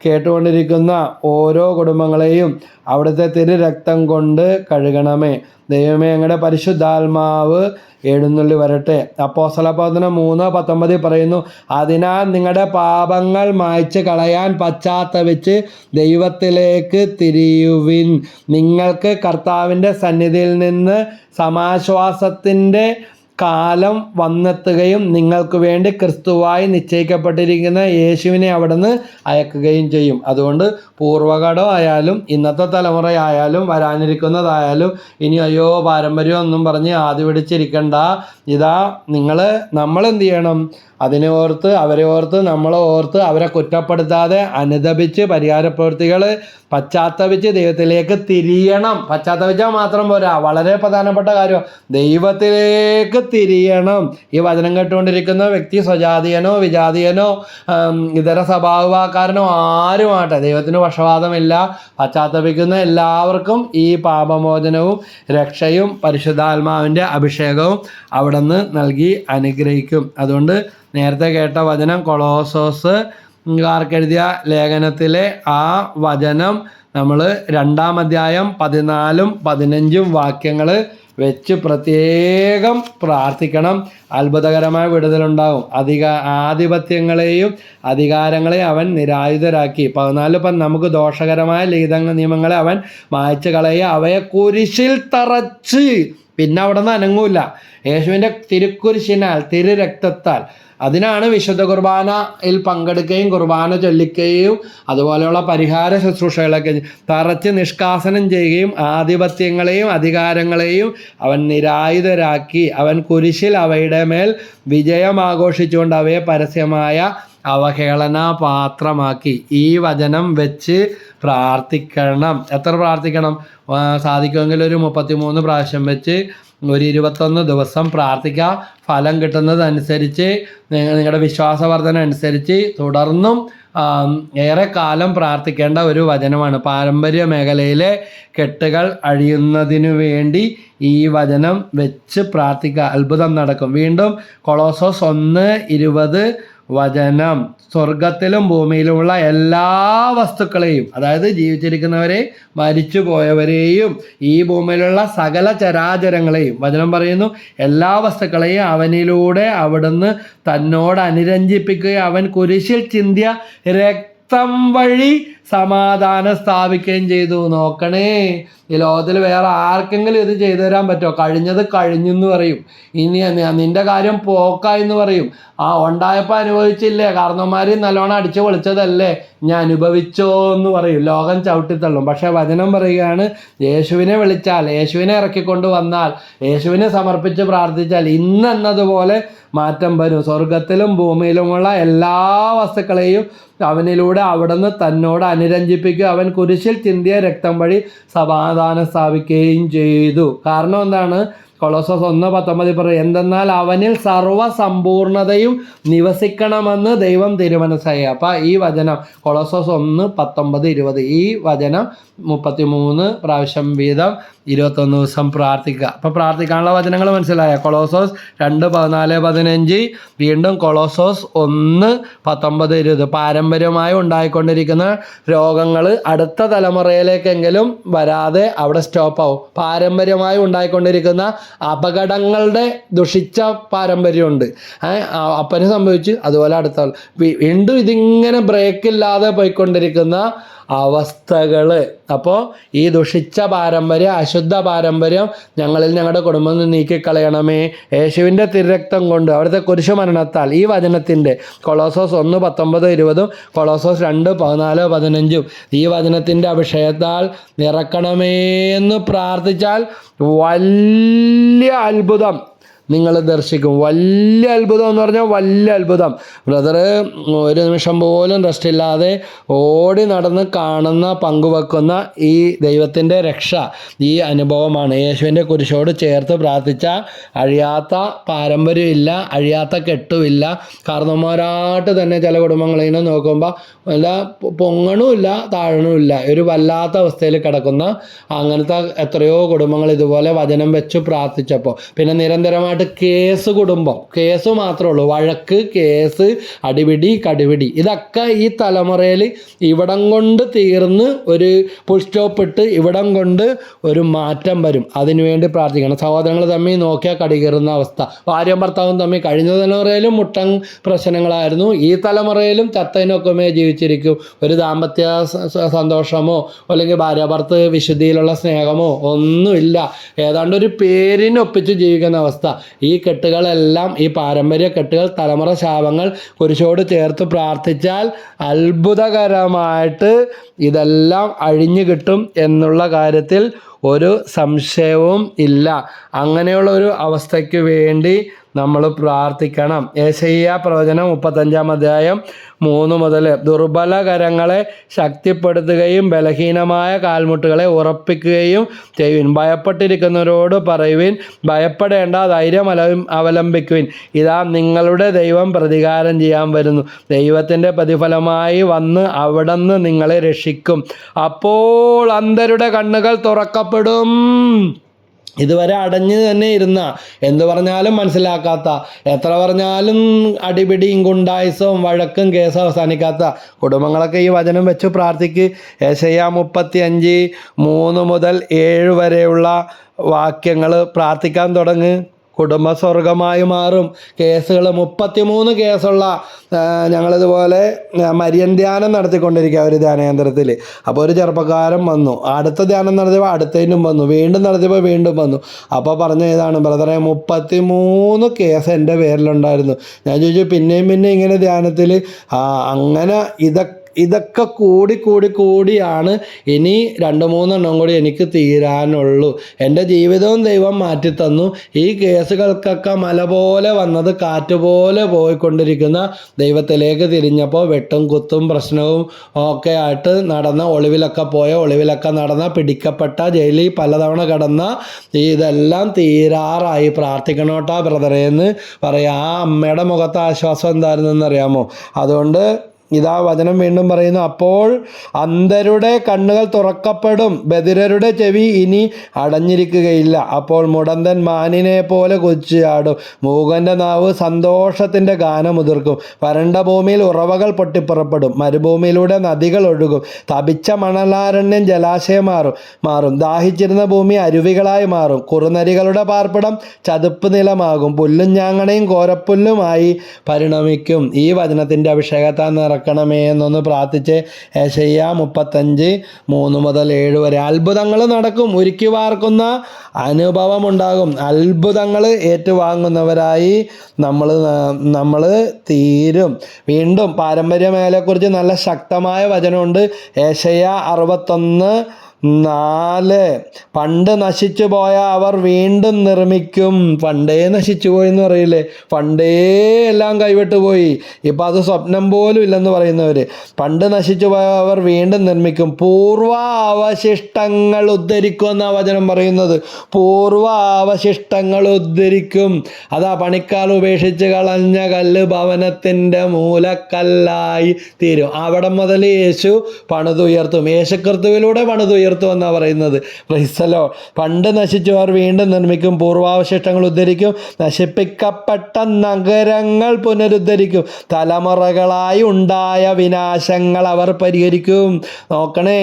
കേട്ടുകൊണ്ടിരിക്കുന്ന ഓരോ കുടുംബങ്ങളെയും അവിടുത്തെ തിരുരക്തം കൊണ്ട് കഴുകണമേ. ദൈവമേ, ഞങ്ങളുടെ പരിശുദ്ധാത്മാവ് എഴുന്നള്ളി വരട്ടെ. അപ്പോസ്തലപ്രവർത്തനം 3:19 പറയുന്നു, അതിനാൽ നിങ്ങളുടെ പാപങ്ങൾ മായ്ച്ച് കളയാൻ പശ്ചാത്തപിച്ച് ദൈവത്തിലേക്ക് തിരിയുവിൻ. നിങ്ങൾക്ക് കർത്താവിൻ്റെ സന്നിധിയിൽ നിന്ന് സമാശ്വാസത്തിൻ്റെ കാലം വന്നെത്തുകയും നിങ്ങൾക്ക് വേണ്ടി ക്രിസ്തുവായി നിശ്ചയിക്കപ്പെട്ടിരിക്കുന്ന യേശുവിനെ അവിടുന്ന് അയക്കുകയും ചെയ്യും. അതുകൊണ്ട് പൂർവ്വകടമായാലും ഇന്നത്തെ തലമുറയായാലും വരാനിരിക്കുന്നതായാലും ഇനി അയ്യോ പാരമ്പര്യം ഒന്നും പറഞ്ഞ് ആദ്യ പിടിച്ചിരിക്കണ്ട. ഇതാ നമ്മളെന്ത് ചെയ്യണം? അതിനെ ഓർത്ത്, അവരെ ഓർത്ത്, നമ്മളെ ഓർത്ത്, അവരെ കുറ്റപ്പെടുത്താതെ അനുദപിച്ച് പരിഹാര പ്രവൃത്തികൾ പശ്ചാത്തപിച്ച് ദൈവത്തിലേക്ക് തിരിയണം. പശ്ചാത്തപിച്ചാൽ മാത്രം പോരാ, വളരെ പ്രധാനപ്പെട്ട കാര്യം ദൈവത്തിലേക്ക് തിരിയണം. ഈ വചനം കേട്ടുകൊണ്ടിരിക്കുന്ന വ്യക്തി സ്വജാതീയനോ വിജാതീയനോ ഇതര സ്വഭാവക്കാരനോ ആരുമാട്ടെ, ദൈവത്തിന് പക്ഷപാതമില്ല. പശ്ചാത്തപിക്കുന്ന എല്ലാവർക്കും ഈ പാപമോചനവും രക്ഷയും പരിശുദ്ധാത്മാവിൻ്റെ അഭിഷേകവും അവിടെ നിന്ന് നൽകി അനുഗ്രഹിക്കും. അതുകൊണ്ട് നേരത്തെ കേട്ട വചനം കൊളോസോസ് എഴുതിയ ലേഖനത്തിലെ ആ വചനം നമ്മൾ 2-ാം അധ്യായം 14-15 വാക്യങ്ങൾ വെച്ച് പ്രത്യേകം പ്രാർത്ഥിക്കണം. അത്ഭുതകരമായ വിടുതലുണ്ടാകും. ആധിപത്യങ്ങളെയും അധികാരങ്ങളെയും അവൻ നിരായുധരാക്കി. 14 നമുക്ക് ദോഷകരമായ നിയമങ്ങളെ അവൻ മായ്ച്ചു കളയുക, അവയെ കുരിശിൽ തറച്ച്. പിന്നെ അവിടെ നിന്ന് അനങ്ങൂല. യേശുവിൻ്റെ തിരുക്കുരിശിനാൽ, തിരുരക്തത്താൽ. അതിനാണ് വിശുദ്ധ കുർബാനയിൽ പങ്കെടുക്കുകയും കുർബാന ചൊല്ലിക്കുകയും അതുപോലെയുള്ള പരിഹാര ശുശ്രൂഷകളൊക്കെ തറച്ച് നിഷ്കാസനം ചെയ്യുകയും ആധിപത്യങ്ങളെയും അധികാരങ്ങളെയും അവൻ നിരായുധരാക്കി. അവൻ കുരിശിൽ അവയുടെ മേൽ വിജയം ആഘോഷിച്ചുകൊണ്ട് അവയെ പരസ്യമായ അവഹേളന പാത്രമാക്കി. ഈ വചനം വെച്ച് പ്രാർത്ഥിക്കണം. എത്ര പ്രാർത്ഥിക്കണം? സാധിക്കുമെങ്കിൽ ഒരു 33 പ്രാവശ്യം വെച്ച് ഒരു 21 ദിവസം പ്രാർത്ഥിക്കുക. ഫലം കിട്ടുന്നതനുസരിച്ച് നിങ്ങളുടെ വിശ്വാസവർദ്ധന അനുസരിച്ച് തുടർന്നും ഏറെ കാലം പ്രാർത്ഥിക്കേണ്ട ഒരു വചനമാണ്. പാരമ്പര്യ മേഖലയിലെ കെട്ടുകൾ അഴിയുന്നതിനു വേണ്ടി ഈ വചനം വെച്ച് പ്രാർത്ഥിക്കുക. അത്ഭുതം നടക്കും. വീണ്ടും കൊളോസോസ് 1:20 വചനം സ്വർഗത്തിലും ഭൂമിയിലുമുള്ള എല്ലാ വസ്തുക്കളെയും, അതായത് ജീവിച്ചിരിക്കുന്നവരെ മരിച്ചു പോയവരെയും ഈ ഭൂമിയിലുള്ള സകല ചരാചരങ്ങളെയും, വചനം പറയുന്നു എല്ലാ വസ്തുക്കളെയും അവനിലൂടെ അവിടുന്ന് തന്നോട് അനുരഞ്ജിപ്പിക്കുകയും അവൻ കുരിശിൽ ചിന്തിയ രക്തം വഴി സമാധാനം സ്ഥാപിക്കുകയും ചെയ്തു. നോക്കണേ, ഈ ലോകത്തിൽ വേറെ ആർക്കെങ്കിലും ഇത് ചെയ്തു തരാൻ പറ്റുമോ? കഴിഞ്ഞത് കഴിഞ്ഞു എന്ന് പറയും. ഇനി നിന്റെ കാര്യം പോക്കായെന്ന് പറയും. ഉണ്ടായപ്പോൾ അനുഭവിച്ചില്ലേ, കാരണവന്മാർ നല്ലോണം അടിച്ചു പൊളിച്ചതല്ലേ, ഞാൻ അനുഭവിച്ചോ എന്ന് പറയും. ലോകം ചവിട്ടിത്തള്ളും. പക്ഷെ വചനം പറയുകയാണ്, യേശുവിനെ വിളിച്ചാൽ, യേശുവിനെ ഇറക്കിക്കൊണ്ട് വന്നാൽ, യേശുവിനെ സമർപ്പിച്ച് പ്രാർത്ഥിച്ചാൽ ഇന്നെന്നതുപോലെ മാറ്റം വരും. സ്വർഗത്തിലും ഭൂമിയിലുമുള്ള എല്ലാ വസ്തുക്കളെയും അവനിലൂടെ അവിടുന്ന് തന്നോട് അനുരഞ്ജിപ്പിക്കുക, അവൻ കുരിശിൽ ചിന്തിയ രക്തം വഴി സമാധാനം സ്ഥാപിക്കുകയും ചെയ്തു. കാരണം എന്താണ്? കൊളോസോസ് 1:19 പറയും, എന്തെന്നാൽ അവനിൽ സർവ്വസമ്പൂർണതയും നിവസിക്കണമെന്ന് ദൈവം തിരുമനസ്സായി. അപ്പം ഈ വചനം കൊളോസോസ് 1:19-20 ഈ വചനം 33 പ്രാവശ്യം വീതം 21 ദിവസം പ്രാർത്ഥിക്കുക. അപ്പോൾ പ്രാർത്ഥിക്കാനുള്ള വചനങ്ങൾ മനസ്സിലായ? കൊളോസോസ് 2:14-15, വീണ്ടും കൊളോസോസ് 1:19-20. പാരമ്പര്യമായി ഉണ്ടായിക്കൊണ്ടിരിക്കുന്ന രോഗങ്ങൾ അടുത്ത തലമുറയിലേക്കെങ്കിലും വരാതെ അവിടെ സ്റ്റോപ്പ് ആവും. പാരമ്പര്യമായി ഉണ്ടായിക്കൊണ്ടിരിക്കുന്ന അപകടങ്ങളുടെ ദുഷിച്ച പാരമ്പര്യമുണ്ട്. അപ്പന് സംഭവിച്ചു, അതുപോലെ അടുത്ത വീണ്ടും ഇതിങ്ങനെ ബ്രേക്കില്ലാതെ പോയിക്കൊണ്ടിരിക്കുന്ന അവസ്ഥകൾ. അപ്പോൾ ഈ ദുഷിച്ച പാരമ്പര്യം, അശുദ്ധ പാരമ്പര്യം ഞങ്ങളിൽ ഞങ്ങളുടെ കുടുംബം നിന്ന് നീക്കിക്കളയണമേ. യേശുവിൻ്റെ തിരുരക്തം കൊണ്ട് അവിടുത്തെ കുരിശു മരണത്താൽ ഈ വചനത്തിൻ്റെ കൊളോസോസ് 1:19-20 കൊളോസോസ് 2:14-15 ഈ വചനത്തിൻ്റെ അഭിഷേകത്താൽ നിറക്കണമേ എന്ന് പ്രാർത്ഥിച്ചാൽ വലിയ അത്ഭുതം നിങ്ങൾ ദർശിക്കും. വലിയ അത്ഭുതം എന്ന് പറഞ്ഞാൽ വലിയ അത്ഭുതം. ബ്രദറ് ഒരു നിമിഷം പോലും റെസ്റ്റ് ഇല്ലാതെ ഓടി നടന്ന് കാണുന്ന, പങ്കുവെക്കുന്ന ഈ ദൈവത്തിൻ്റെ രക്ഷ ഈ അനുഭവമാണ്. യേശുവിൻ്റെ കുരിശോട് ചേർത്ത് പ്രാർത്ഥിച്ചാൽ അഴിയാത്ത പാരമ്പര്യമില്ല, അഴിയാത്ത കെട്ടുമില്ല. കാരണവന്മാരായിട്ട് തന്നെ ചില കുടുംബങ്ങളിൽ നിന്ന് നോക്കുമ്പോൾ വല്ല പൊങ്ങണുമില്ല താഴണുമില്ല, ഒരു വല്ലാത്ത അവസ്ഥയിൽ കിടക്കുന്ന അങ്ങനത്തെ എത്രയോ കുടുംബങ്ങൾ ഇതുപോലെ വചനം വെച്ച് പ്രാർത്ഥിച്ചപ്പോൾ. പിന്നെ നിരന്തരമായിട്ട് കേസ് കുടുംബം, കേസ് മാത്രമേ ഉള്ളൂ, വഴക്ക്, കേസ്, അടിപിടി, കടിപിടി. ഇതൊക്കെ ഈ തലമുറയിൽ ഇവിടം കൊണ്ട് തീർന്ന് ഒരു ഫുൾ സ്റ്റോപ്പ് ഇട്ട് ഇവിടം കൊണ്ട് ഒരു മാറ്റം വരും. അതിനുവേണ്ടി പ്രാർത്ഥിക്കണം. സഹോദരങ്ങൾ തമ്മിൽ നോക്കിയാൽ കടികയറുന്ന അവസ്ഥ, ഭാര്യയും ഭർത്താവും തമ്മിൽ കഴിഞ്ഞ തലമുറയിലും മുട്ടൻ പ്രശ്നങ്ങളായിരുന്നു, ഈ തലമുറയിലും ചത്തതിനൊക്കെ ജീവിച്ചിരിക്കും. ഒരു ദാമ്പത്യ സന്തോഷമോ അല്ലെങ്കിൽ ഭാര്യ ഭർത്ത് വിശുദ്ധിയിലുള്ള സ്നേഹമോ ഒന്നുമില്ല. ഏതാണ്ട് ഒരു പേരിനൊപ്പിച്ച് ജീവിക്കുന്ന അവസ്ഥ. ഈ കെട്ടുകളെല്ലാം, ഈ പാരമ്പര്യ കെട്ടുകൾ, തലമുറ ശാപങ്ങൾ കുരിശോട് ചേർത്ത് പ്രാർത്ഥിച്ചാൽ അത്ഭുതകരമായിട്ട് ഇതെല്ലാം അഴിഞ്ഞു കിട്ടും എന്നുള്ള കാര്യത്തിൽ ഒരു സംശയവും ഇല്ല. അങ്ങനെയുള്ള ഒരു അവസ്ഥയ്ക്ക് വേണ്ടി നമ്മൾ പ്രാർത്ഥിക്കണം. യെശയ്യാ പ്രവചനം 35-3 മുതൽ ദുർബല കരങ്ങളെ ശക്തിപ്പെടുത്തുകയും ബലഹീനമായ കാൽമുട്ടുകളെ ഉറപ്പിക്കുകയും ചെയ്യുവിൻ. ഭയപ്പെട്ടിരിക്കുന്നവരോട് പറയുവിൻ, ഭയപ്പെടേണ്ട, ധൈര്യം അവലംബിക്കുവിൻ. ഇതാ നിങ്ങളുടെ ദൈവം പ്രതികാരം ചെയ്യാൻ വരുന്നു. ദൈവത്തിൻ്റെ പ്രതിഫലമായി വന്ന് അവിടുന്ന് നിങ്ങളെ രക്ഷിക്കും. അപ്പോൾ അന്ധരുടെ കണ്ണുകൾ തുറക്കപ്പെടും. ഇതുവരെ അടഞ്ഞു തന്നെ ഇരുന്ന, എന്ത് പറഞ്ഞാലും മനസ്സിലാക്കാത്ത, എത്ര പറഞ്ഞാലും അടിപിടിയും ഗുണ്ടായുസവും വഴക്കും കേസും അവസാനിക്കാത്ത കുടുംബങ്ങളൊക്കെ ഈ വചനം വെച്ച് പ്രാർത്ഥിക്ക്. യെശയ്യാ 35:3 മുതൽ 7 വരെയുള്ള വാക്യങ്ങൾ പ്രാർത്ഥിക്കാൻ തുടങ്ങ്. കുടുംബ സ്വർഗമായി മാറും. കേസുകൾ 33 കേസുള്ള ഞങ്ങളിതുപോലെ മരിയൻ ധ്യാനം നടത്തിക്കൊണ്ടിരിക്കുക ഒരു ധ്യാനകേന്ദ്രത്തിൽ. അപ്പോൾ ഒരു ചെറുപ്പക്കാരൻ വന്നു, അടുത്ത ധ്യാനം നടത്തിയപ്പോൾ അടുത്തതിനും വന്നു, വീണ്ടും നടത്തിയപ്പോൾ വീണ്ടും വന്നു. അപ്പോൾ പറഞ്ഞ ഇതാണ്, ബ്രദറെ 33 കേസ് എൻ്റെ പേരിലുണ്ടായിരുന്നു. ഞാൻ ചോദിച്ചു, പിന്നെയും ഇങ്ങനെ ധ്യാനത്തിൽ അങ്ങനെ ഇതൊക്കെ കൂടിയാണ് ഇനി 2-3 എണ്ണം കൂടി എനിക്ക് തീരാനുള്ളൂ. എൻ്റെ ജീവിതവും ദൈവം മാറ്റിത്തന്നു. ഈ കേസുകൾക്കൊക്കെ മല പോലെ വന്നത് കാറ്റ് പോലെ പോയിക്കൊണ്ടിരിക്കുന്ന ദൈവത്തിലേക്ക് തിരിഞ്ഞപ്പോൾ വെട്ടും കുത്തും പ്രശ്നവും ഒക്കെ ആയിട്ട് നടന്ന, ഒളിവിലൊക്കെ നടന്ന, പിടിക്കപ്പെട്ട, ജയിലിൽ പലതവണ കിടന്ന ഇതെല്ലാം തീരാറായി. പ്രാർത്ഥിക്കണോട്ടാ ബ്രദറേന്ന് പറയാം. ആ അമ്മയുടെ മുഖത്ത് ആശ്വാസം എന്തായിരുന്നെന്ന് അറിയാമോ? അതുകൊണ്ട് ഇതാ വചനം വീണ്ടും പറയുന്നു, അപ്പോൾ അന്ധരുടെ കണ്ണുകൾ തുറക്കപ്പെടും, ബധിരരുടെ ചെവി ഇനി അടഞ്ഞിരിക്കുകയില്ല. അപ്പോൾ മുടന്തൻ മാനിനെ പോലെ കുതിച്ചുചാടും, മൂകന്റെ നാവ് സന്തോഷത്തിൻ്റെ ഗാനമുതിർക്കും. വരണ്ട ഭൂമിയിൽ ഉറവകൾ പൊട്ടിപ്പുറപ്പെടും, മരുഭൂമിയിലൂടെ നദികൾ ഒഴുകും. തപിച്ച മണലാരണ്യം ജലാശയം മാറും, ദാഹിച്ചിരുന്ന ഭൂമി അരുവികളായി മാറും. കുറുനരികളുടെ പാർപ്പിടം ചതുപ്പ് നിലമാകും, പുല്ലും ഞാങ്ങണയും കോരപ്പുല്ലുമായി പരിണമിക്കും. ഈ വചനത്തിൻ്റെ അഭിഷേകത്താൽ നിറക്കണമേ എന്നൊന്ന് പ്രാർത്ഥിച്ച് യെശയ്യാ 35:3-7 വരെ. അത്ഭുതങ്ങൾ നടക്കും, ഉരുക്കി വാർക്കുന്ന അനുഭവം ഉണ്ടാകും. അത്ഭുതങ്ങൾ ഏറ്റുവാങ്ങുന്നവരായി നമ്മൾ തീരും. വീണ്ടും പാരമ്പര്യ മേഖലയെക്കുറിച്ച് നല്ല ശക്തമായ വചനമുണ്ട്. യെശയ്യാ 61:4. പണ്ട് നശിച്ചു പോയ അവർ വീണ്ടും നിർമ്മിക്കും. പണ്ടേ നശിച്ചു പോയി എന്ന് പറയില്ലേ, പണ്ടേ എല്ലാം കൈവിട്ടു പോയി, ഇപ്പം അത് സ്വപ്നം പോലും ഇല്ലെന്ന് പറയുന്നവർ. പണ്ട് നശിച്ചു പോയ അവർ വീണ്ടും നിർമ്മിക്കും, പൂർവ അവശിഷ്ടങ്ങൾ ഉദ്ധരിക്കും എന്നാണ് വചനം പറയുന്നത്. പൂർവ അവശിഷ്ടങ്ങൾ ഉദ്ധരിക്കും. അതാ പണിക്കാർ ഉപേക്ഷിച്ച് കളഞ്ഞ കല്ല് ഭവനത്തിൻ്റെ മൂലക്കല്ലായി തീരും. അവിടെ മുതൽ യേശു പണിതുയർത്തും, യേശുക്രിസ്തുവിലൂടെ പണിതുയർത്തും എന്നാണ് പറയുന്നത്. പ്രൈസലോ. പണ്ട് നശിച്ചവർ വീണ്ടും നിർമ്മിക്കും, പൂർവാവശിഷ്ടങ്ങൾ ഉദ്ധരിക്കും, നശിപ്പിക്കപ്പെട്ട നഗരങ്ങൾ പുനരുദ്ധരിക്കും, തലമുറകളായി ഉണ്ടായ വിനാശങ്ങൾ അവർ പരിഹരിക്കും. നോക്കണേ,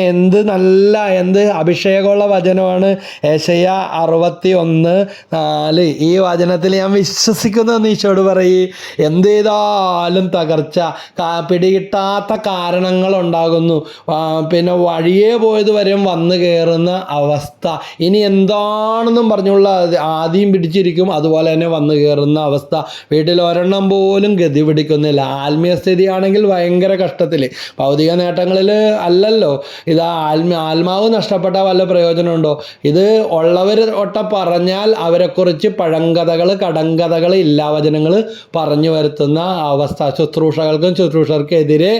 എന്ത് അഭിഷേകമുള്ള വചനമാണ്. യെശയ്യാ 61:4. ഈ വചനത്തിൽ ഞാൻ വിശ്വസിക്കുന്നു ഈശോട് പറയ്. എന്ത് ചെയ്താലും തകർച്ച, പിടികിട്ടാത്ത കാരണങ്ങൾ ഉണ്ടാകുന്നു, പിന്നെ വഴിയേ പോയത് വരെ വന്നു കയറുന്ന അവസ്ഥ. ഇനി എന്താണെന്നും പറഞ്ഞുള്ള ആദ്യം പിടിച്ചിരിക്കും, അതുപോലെ തന്നെ വന്നു കയറുന്ന അവസ്ഥ. വീട്ടിൽ ഒരെണ്ണം പോലും ഗതി പിടിക്കുന്നില്ല. ആത്മീയ സ്ഥിതിയാണെങ്കിൽ ഭയങ്കര കഷ്ടത്തിൽ, ഭൗതിക നേട്ടങ്ങളിൽ അല്ലല്ലോ. ഇത് ആത്മാവ് നഷ്ടപ്പെട്ട വല്ല പ്രയോജനമുണ്ടോ? ഇത് ഉള്ളവർ പറഞ്ഞാൽ അവരെക്കുറിച്ച് പഴങ്കഥകൾ, കടങ്കഥകൾ, ഇല്ലാവചനങ്ങൾ പറഞ്ഞു വരുത്തുന്ന അവസ്ഥ. ശുശ്രൂഷകൾക്കും ശുശ്രൂഷകർക്കെതിരെ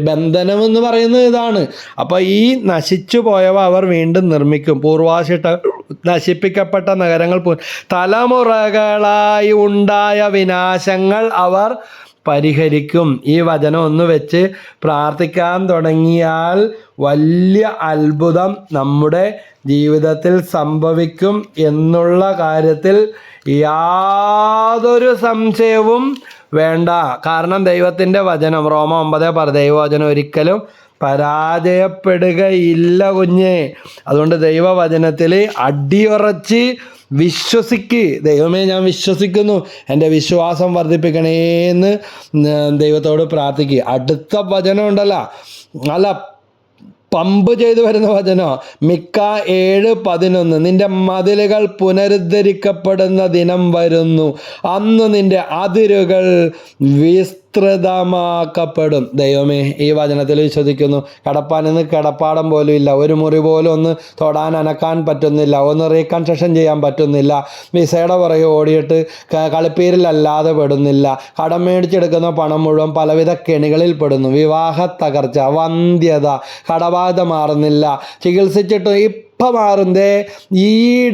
ബന്ധനം എന്ന് പറയുന്നത് ഇതാണ്. അപ്പോൾ ഈ നശിച്ചു പോയവ അവർ വീണ്ടും നിർമ്മിക്കും, പൂർവാശിഷ്ട നശിപ്പിക്കപ്പെട്ട നഗരങ്ങൾ തലമുറകളായി ഉണ്ടായ വിനാശങ്ങൾ അവർ പരിഹരിക്കും. ഈ വചനം ഒന്ന് വെച്ച് പ്രാർത്ഥിക്കാൻ തുടങ്ങിയാൽ വലിയ അത്ഭുതം നമ്മുടെ ജീവിതത്തിൽ സംഭവിക്കും എന്നുള്ള കാര്യത്തിൽ യാതൊരു സംശയവും വേണ്ട. കാരണം ദൈവത്തിൻ്റെ വചനം, റോമ 9 ദൈവവചനം ഒരിക്കലും പരാജയപ്പെടുകയില്ല കുഞ്ഞേ. അതുകൊണ്ട് ദൈവവചനത്തിൽ അടിയുറച്ച് വിശ്വസിക്ക്. ദൈവമേ, ഞാൻ വിശ്വസിക്കുന്നു, എൻ്റെ വിശ്വാസം വർദ്ധിപ്പിക്കണേന്ന് ദൈവത്തോട് പ്രാർത്ഥിക്കുക. അടുത്ത വചനം ഉണ്ടല്ലോ, അല്ല പമ്പ് ചെയ്തു വരുന്ന വചനം, മിക്ക 7:11. നിന്റെ മതിലുകൾ പുനരുദ്ധരിക്കപ്പെടുന്ന ദിനം വരുന്നു, അന്ന് നിന്റെ അതിരുകൾ വിസ്തൃതമാക്കപ്പെടും. ദൈവമേ, ഈ വചനത്തിൽ വിശ്വസിക്കുന്നു. കടപ്പാനിന്ന് കിടപ്പാടം പോലും ഇല്ല, ഒരു മുറി പോലും ഒന്ന് തൊടാൻ അനക്കാൻ പറ്റുന്നില്ല, ഒന്ന് റീകൺസ്ട്രക്ഷൻ ചെയ്യാൻ പറ്റുന്നില്ല, വിസയുടെ പുറകെ ഓടിയിട്ട് കളിപ്പീരിലല്ലാതെ പെടുന്നില്ല, കടം മേടിച്ചെടുക്കുന്ന പണം മുഴുവൻ പലവിധ കെണികളിൽ പെടുന്നു, വിവാഹ തകർച്ച, വന്ധ്യത, കടബാധ്യത മാറുന്നില്ല, ചികിത്സിച്ചിട്ട് ഇപ്പം മാറുന്നേ, ഈ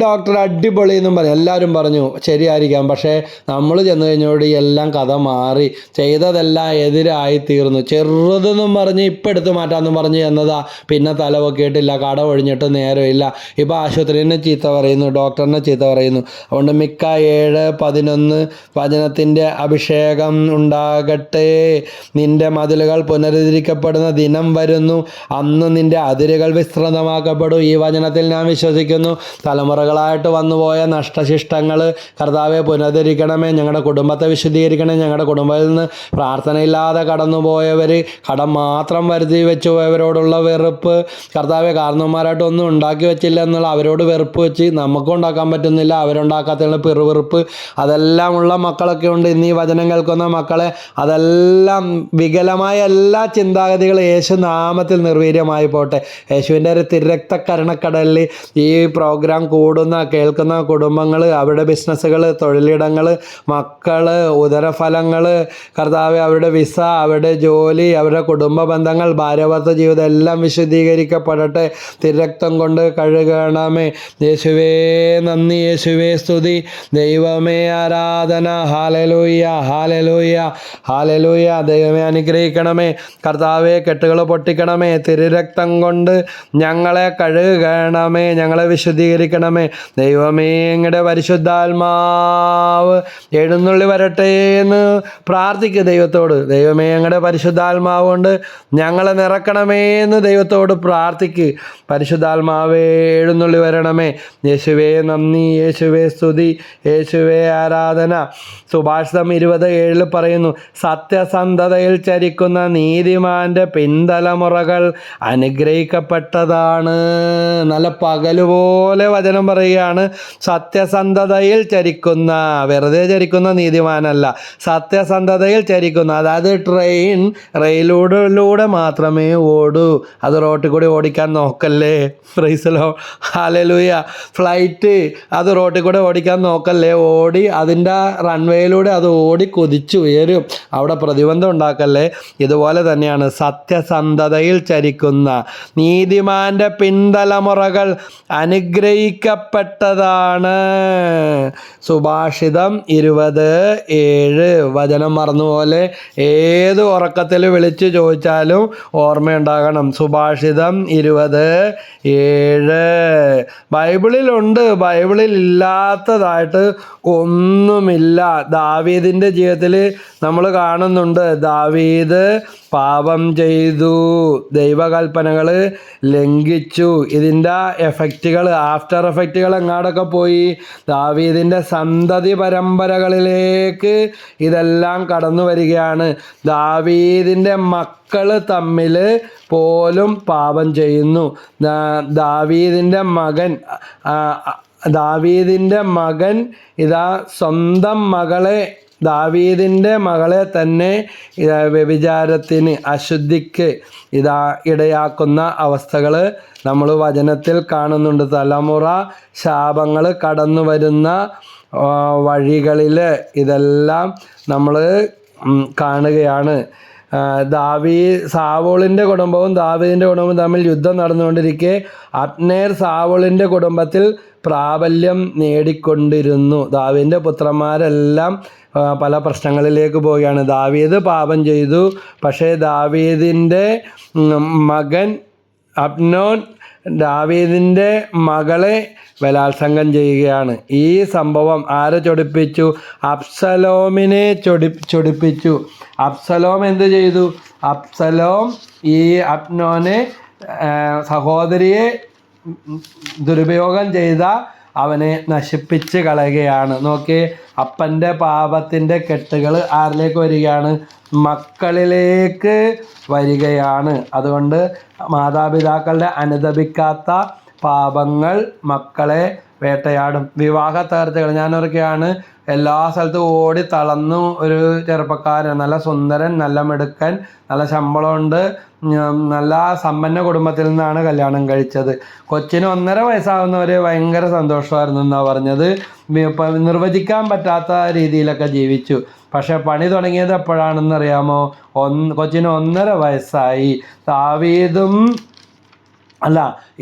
ഡോക്ടർ അടിപൊളി എന്നും പറഞ്ഞു എല്ലാവരും പറഞ്ഞു. ശരിയായിരിക്കാം, പക്ഷേ നമ്മൾ ചെന്ന് കഴിഞ്ഞോട് എല്ലാം കഥ മാറി, ചെയ്തതെല്ലാം എതിരായി തീർന്നു. ചെറുതെന്നും പറഞ്ഞ് ഇപ്പം എടുത്ത് മാറ്റാമെന്നും പറഞ്ഞ് എന്നതാ, പിന്നെ തലവൊക്കിയിട്ടില്ല, കട ഒഴിഞ്ഞിട്ട് നേരമില്ല. ഇപ്പം ആശുപത്രിനെ ചീത്ത പറയുന്നു, ഡോക്ടറിനെ ചീത്ത പറയുന്നു. അതുകൊണ്ട് മിക്ക 7:11 വചനത്തിൻ്റെ അഭിഷേകം ഉണ്ടാകട്ടെ. നിന്റെ മതിലുകൾ പുനരുദ്ധരിക്കപ്പെടുന്ന ദിനം വരുന്നു, അന്ന് നിന്റെ അതിരുകൾ വിസ്തൃതമാക്കപ്പെടും. ഈ വചനത്തിൽ ഞാൻ വിശ്വസിക്കുന്നു. തലമുറകളായിട്ട് വന്നുപോയ നഷ്ടശിഷ്ടങ്ങൾ കർത്താവെ പുനരുദ്ധരിക്കണമേ, ഞങ്ങളുടെ കുടുംബത്തെ വിശുദ്ധീകരിക്കണേ. ഞങ്ങളുടെ കുടുംബത്തിൽ നിന്ന് പ്രാർത്ഥനയില്ലാതെ കടന്നുപോയവർ, കടം മാത്രം വരുത്തി വെച്ച് പോയവരോടുള്ള വെറുപ്പ്, കർത്താവെ കാരണവന്മാരായിട്ട് ഒന്നും ഉണ്ടാക്കി വെച്ചില്ല എന്നുള്ള അവരോട് വെറുപ്പ് വെച്ച് നമുക്കും ഉണ്ടാക്കാൻ പറ്റുന്നില്ല, അവരുണ്ടാക്കാത്തതിനുള്ള പിറുവിറുപ്പ്, അതെല്ലാം ഉള്ള മക്കളൊക്കെ ഉണ്ട്. ഇന്ന് ഈ വചനം കേൾക്കുന്ന മക്കളെ, അതെല്ലാം വികലമായ എല്ലാ ചിന്താഗതികളും യേശു നാമത്തിൽ നിർവീര്യമായി പോട്ടെ. യേശുവിൻ്റെ ഒരു തിരക്ത കരുണക്കടലിൽ തല്ലി ഈ പ്രോഗ്രാം കേൾക്കുന്ന കുടുംബങ്ങൾ, അവരുടെ ബിസിനസ്സുകൾ, തൊഴിലിടങ്ങൾ, മക്കൾ, ഉദരഫലങ്ങൾ, കർത്താവെ അവരുടെ വിസ, അവരുടെ ജോലി, അവരുടെ കുടുംബ ബന്ധങ്ങൾ, ഭാര്യാഭർത്തൃ ജീവിതം എല്ലാം വിശുദ്ധീകരിക്കപ്പെടട്ടെ. തിരുരക്തം കൊണ്ട് കഴുകണമേ. യേശുവേ നന്ദി, യേശുവേ സ്തുതി, ദൈവമേ ആരാധന. Hallelujah, hallelujah, hallelujah. ദൈവമേ അനുഗ്രഹിക്കണമേ. കർത്താവെ കെട്ടുകൾ പൊട്ടിക്കണമേ. തിരുരക്തം കൊണ്ട് ഞങ്ങളെ കഴുകണമേ, ഞങ്ങളെ വിശുദ്ധീകരിക്കണമേ. ദൈവമേ അങ്ങയുടെ പരിശുദ്ധാത്മാവ് എഴുന്നള്ളി വരട്ടെ എന്ന് പ്രാർത്ഥിക്കുക ദൈവത്തോട്. ദൈവമേ അങ്ങയുടെ പരിശുദ്ധാത്മാവ് കൊണ്ട് ഞങ്ങളെ നിറക്കണമേ എന്ന് ദൈവത്തോട് പ്രാർത്ഥിക്കുക. പരിശുദ്ധാത്മാവേ എഴുന്നള്ളി വരണമേ. യേശുവേ നന്ദി, യേശുവേ സ്തുതി, യേശുവേ ആരാധന. സുഭാഷിതം 20:7 പറയുന്നു, സത്യസന്ധതയിൽ ചരിക്കുന്ന നീതിമാന്റെ പിൻതലമുറകൾ അനുഗ്രഹിക്കപ്പെട്ടതാണ്. നല്ല പകലുപോലെ വചനം പറയുകയാണ്. സത്യസന്ധതയിൽ ചരിക്കുന്ന, വെറുതെ ചരിക്കുന്ന നീതിമാനല്ല, സത്യസന്ധതയിൽ ചരിക്കുന്ന. അതായത് റെയിലൂടെ മാത്രമേ ഓടൂ, അത് റോട്ടിൽ കൂടി ഓടിക്കാൻ നോക്കല്ലേ. Praise the Lord, hallelujah. Flight അത് റോട്ടിൽ കൂടെ ഓടിക്കാൻ നോക്കല്ലേ. ഓടി അതിൻ്റെ റൺവേയിലൂടെ അത് ഓടി കുതിച്ചു ഉയരും, അവിടെ പ്രതിബന്ധം ഉണ്ടാക്കല്ലേ. ഇതുപോലെ തന്നെയാണ് സത്യസന്ധതയിൽ ചരിക്കുന്ന നീതിമാന്റെ പിൻതലമുറകൾ അനുഗ്രഹിക്കപ്പെട്ടതാണ്. സുഭാഷിതം 20:7 വചനം മറന്നുപോലെ ഏത് ഉറക്കത്തിൽ വിളിച്ചു ചോദിച്ചാലും ഓർമ്മയുണ്ടാകണം. സുഭാഷിതം 20:7 ബൈബിളിലുണ്ട്, ബൈബിളിൽ ഇല്ലാത്തതായിട്ട് ഒന്നുമില്ല. ദാവീദിൻ്റെ ജീവിതത്തിൽ നമ്മൾ കാണുന്നുണ്ട്. ദാവീദ് പാപം ചെയ്തു, ദൈവകൽപ്പനകൾ ലംഘിച്ചു. ഇതിൻ്റെ ആഫ്റ്റർ എഫക്റ്റുകൾ എങ്ങാടൊക്കെ പോയി. ദാവീദിൻ്റെ സന്തതി പരമ്പരകളിലേക്ക് ഇതെല്ലാം കടന്നു വരികയാണ്. ദാവീദിൻ്റെ മക്കൾ തമ്മിൽ പോലും പാപം ചെയ്യുന്നു. ദാവീദിൻ്റെ മകൻ ഇതാ സ്വന്തം ദാവീദിൻ്റെ മകളെ തന്നെ വ്യഭിചാരത്തിന്, അശുദ്ധിക്ക് ഇടയാക്കുന്ന അവസ്ഥകൾ നമ്മൾ വചനത്തിൽ കാണുന്നുണ്ട്. തലമുറ ശാപങ്ങൾ കടന്നു വരുന്ന വഴികളിൽ ഇതെല്ലാം നമ്മൾ കാണുകയാണ്. സാവൂളിൻ്റെ കുടുംബവും ദാവീദിൻ്റെ കുടുംബവും തമ്മിൽ യുദ്ധം നടന്നുകൊണ്ടിരിക്കെ അബ്നേർ സാവൂളിൻ്റെ കുടുംബത്തിൽ പ്രാബല്യം നേടിക്കൊണ്ടിരുന്നു. ദാവീദിൻ്റെ പുത്രന്മാരെല്ലാം പല പ്രശ്നങ്ങളിലേക്ക് പോവുകയാണ്. ദാവീദ് പാപം ചെയ്തു, പക്ഷേ ദാവീദിൻ്റെ മകൻ അബ്നോൻ ദാവീദിൻ്റെ മകളെ ബലാത്സംഗം ചെയ്യുകയാണ്. ഈ സംഭവം ആരെ ചൊടിപ്പിച്ചു? അബ്സലോമിനെ ചൊടിപ്പിച്ചു. അബ്സലോം എന്ത് ചെയ്തു? അബ്സലോം ഈ അബ്നോനെ, സഹോദരിയെ ദുരുപയോഗം ചെയ്ത അവനെ നശിപ്പിച്ച് കളയുകയാണ്. നോക്കി, അപ്പൻ്റെ പാപത്തിൻ്റെ കെട്ടുകൾ ആരിലേക്ക് വരികയാണ്? മക്കളിലേക്ക് വരികയാണ്. അതുകൊണ്ട് മാതാപിതാക്കളുടെ അനുദപിക്കാത്ത പാപങ്ങൾ മക്കളെ വേട്ടയാടും. വിവാഹ തകർച്ചകൾ, ഞാനൊരൊക്കെയാണ് എല്ലാ സ്ഥലത്തും ഓടി തളർന്നു ഒരു ചെറുപ്പക്കാരൻ, നല്ല സുന്ദരൻ, നല്ല മിടുക്കൻ, നല്ല ശമ്പളമുണ്ട്, നല്ല സമ്പന്ന കുടുംബത്തിൽ നിന്നാണ് കല്യാണം കഴിച്ചത്. കൊച്ചിന് 1.5 വയസ്സാകുന്നവർ ഭയങ്കര സന്തോഷമായിരുന്നു എന്നാണ് പറഞ്ഞത്. നിർവചിക്കാൻ പറ്റാത്ത രീതിയിലൊക്കെ ജീവിച്ചു. പക്ഷെ പണി തുടങ്ങിയത് എപ്പോഴാണെന്ന് അറിയാമോ? കൊച്ചിന് 1.5 വയസ്സായി.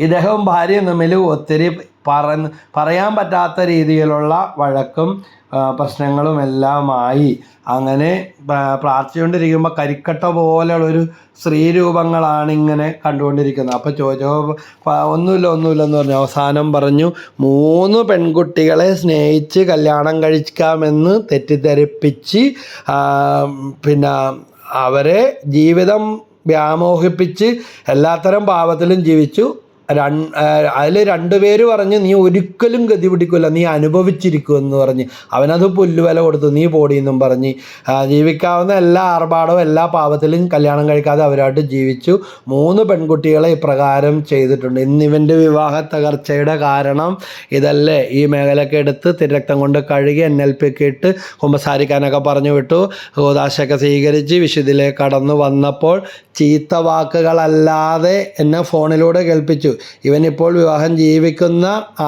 ഇദ്ദേഹവും ഭാര്യയും തമ്മിൽ ഒത്തിരി പറയാൻ പറ്റാത്ത രീതിയിലുള്ള വഴക്കും പ്രശ്നങ്ങളും എല്ലാമായി. അങ്ങനെ പ്രാർത്ഥിച്ചുകൊണ്ടിരിക്കുമ്പോൾ കരിക്കട്ട പോലെയുള്ളൊരു സ്ത്രീരൂപങ്ങളാണ് ഇങ്ങനെ കണ്ടുകൊണ്ടിരിക്കുന്നത്. അപ്പോൾ ഒന്നുമില്ലെന്ന് പറഞ്ഞു. അവസാനം പറഞ്ഞു, 3 പെൺകുട്ടികളെ സ്നേഹിച്ച് കല്യാണം കഴിക്കാമെന്ന് തെറ്റിദ്ധരിപ്പിച്ച് അവരെ ജീവിതം വ്യാമോഹിപ്പിച്ച് എല്ലാത്തരം പാപത്തിലും ജീവിച്ചു. അതിൽ 2 പേര് പറഞ്ഞ്, നീ ഒരിക്കലും ഗതി പിടിക്കില്ല, നീ അനുഭവിച്ചിരിക്കുമെന്ന് പറഞ്ഞ് അവനത് പുല്ലുവില കൊടുത്തു, നീ പോടിയെന്നും പറഞ്ഞ് ജീവിക്കാവുന്ന എല്ലാ ആർഭാടവും എല്ലാ പാപത്തിലും കല്യാണം കഴിക്കാതെ അവരായിട്ട് ജീവിച്ചു. 3 പെൺകുട്ടികളെ ഇപ്രകാരം ചെയ്തിട്ടുണ്ട്. ഇന്നിവൻ്റെ വിവാഹ തകർച്ചയുടെ കാരണം ഇതല്ലേ? ഈ മേഖലയൊക്കെ എടുത്ത് തിരക്തം കൊണ്ട് കഴുകി NLP ഒക്കെ ഇട്ട് കുമ്പസാരിക്കാനൊക്കെ പറഞ്ഞു വിട്ടു. കൂദാശയൊക്കെ സ്വീകരിച്ച് വിശുദ്ധിയിലേക്ക് കടന്നു വന്നപ്പോൾ ചീത്ത വാക്കുകളല്ലാതെ എന്നെ ഫോണിലൂടെ കേൾപ്പിച്ചു. ഇവനിപ്പോൾ വിവാഹം ജീവിക്കുന്ന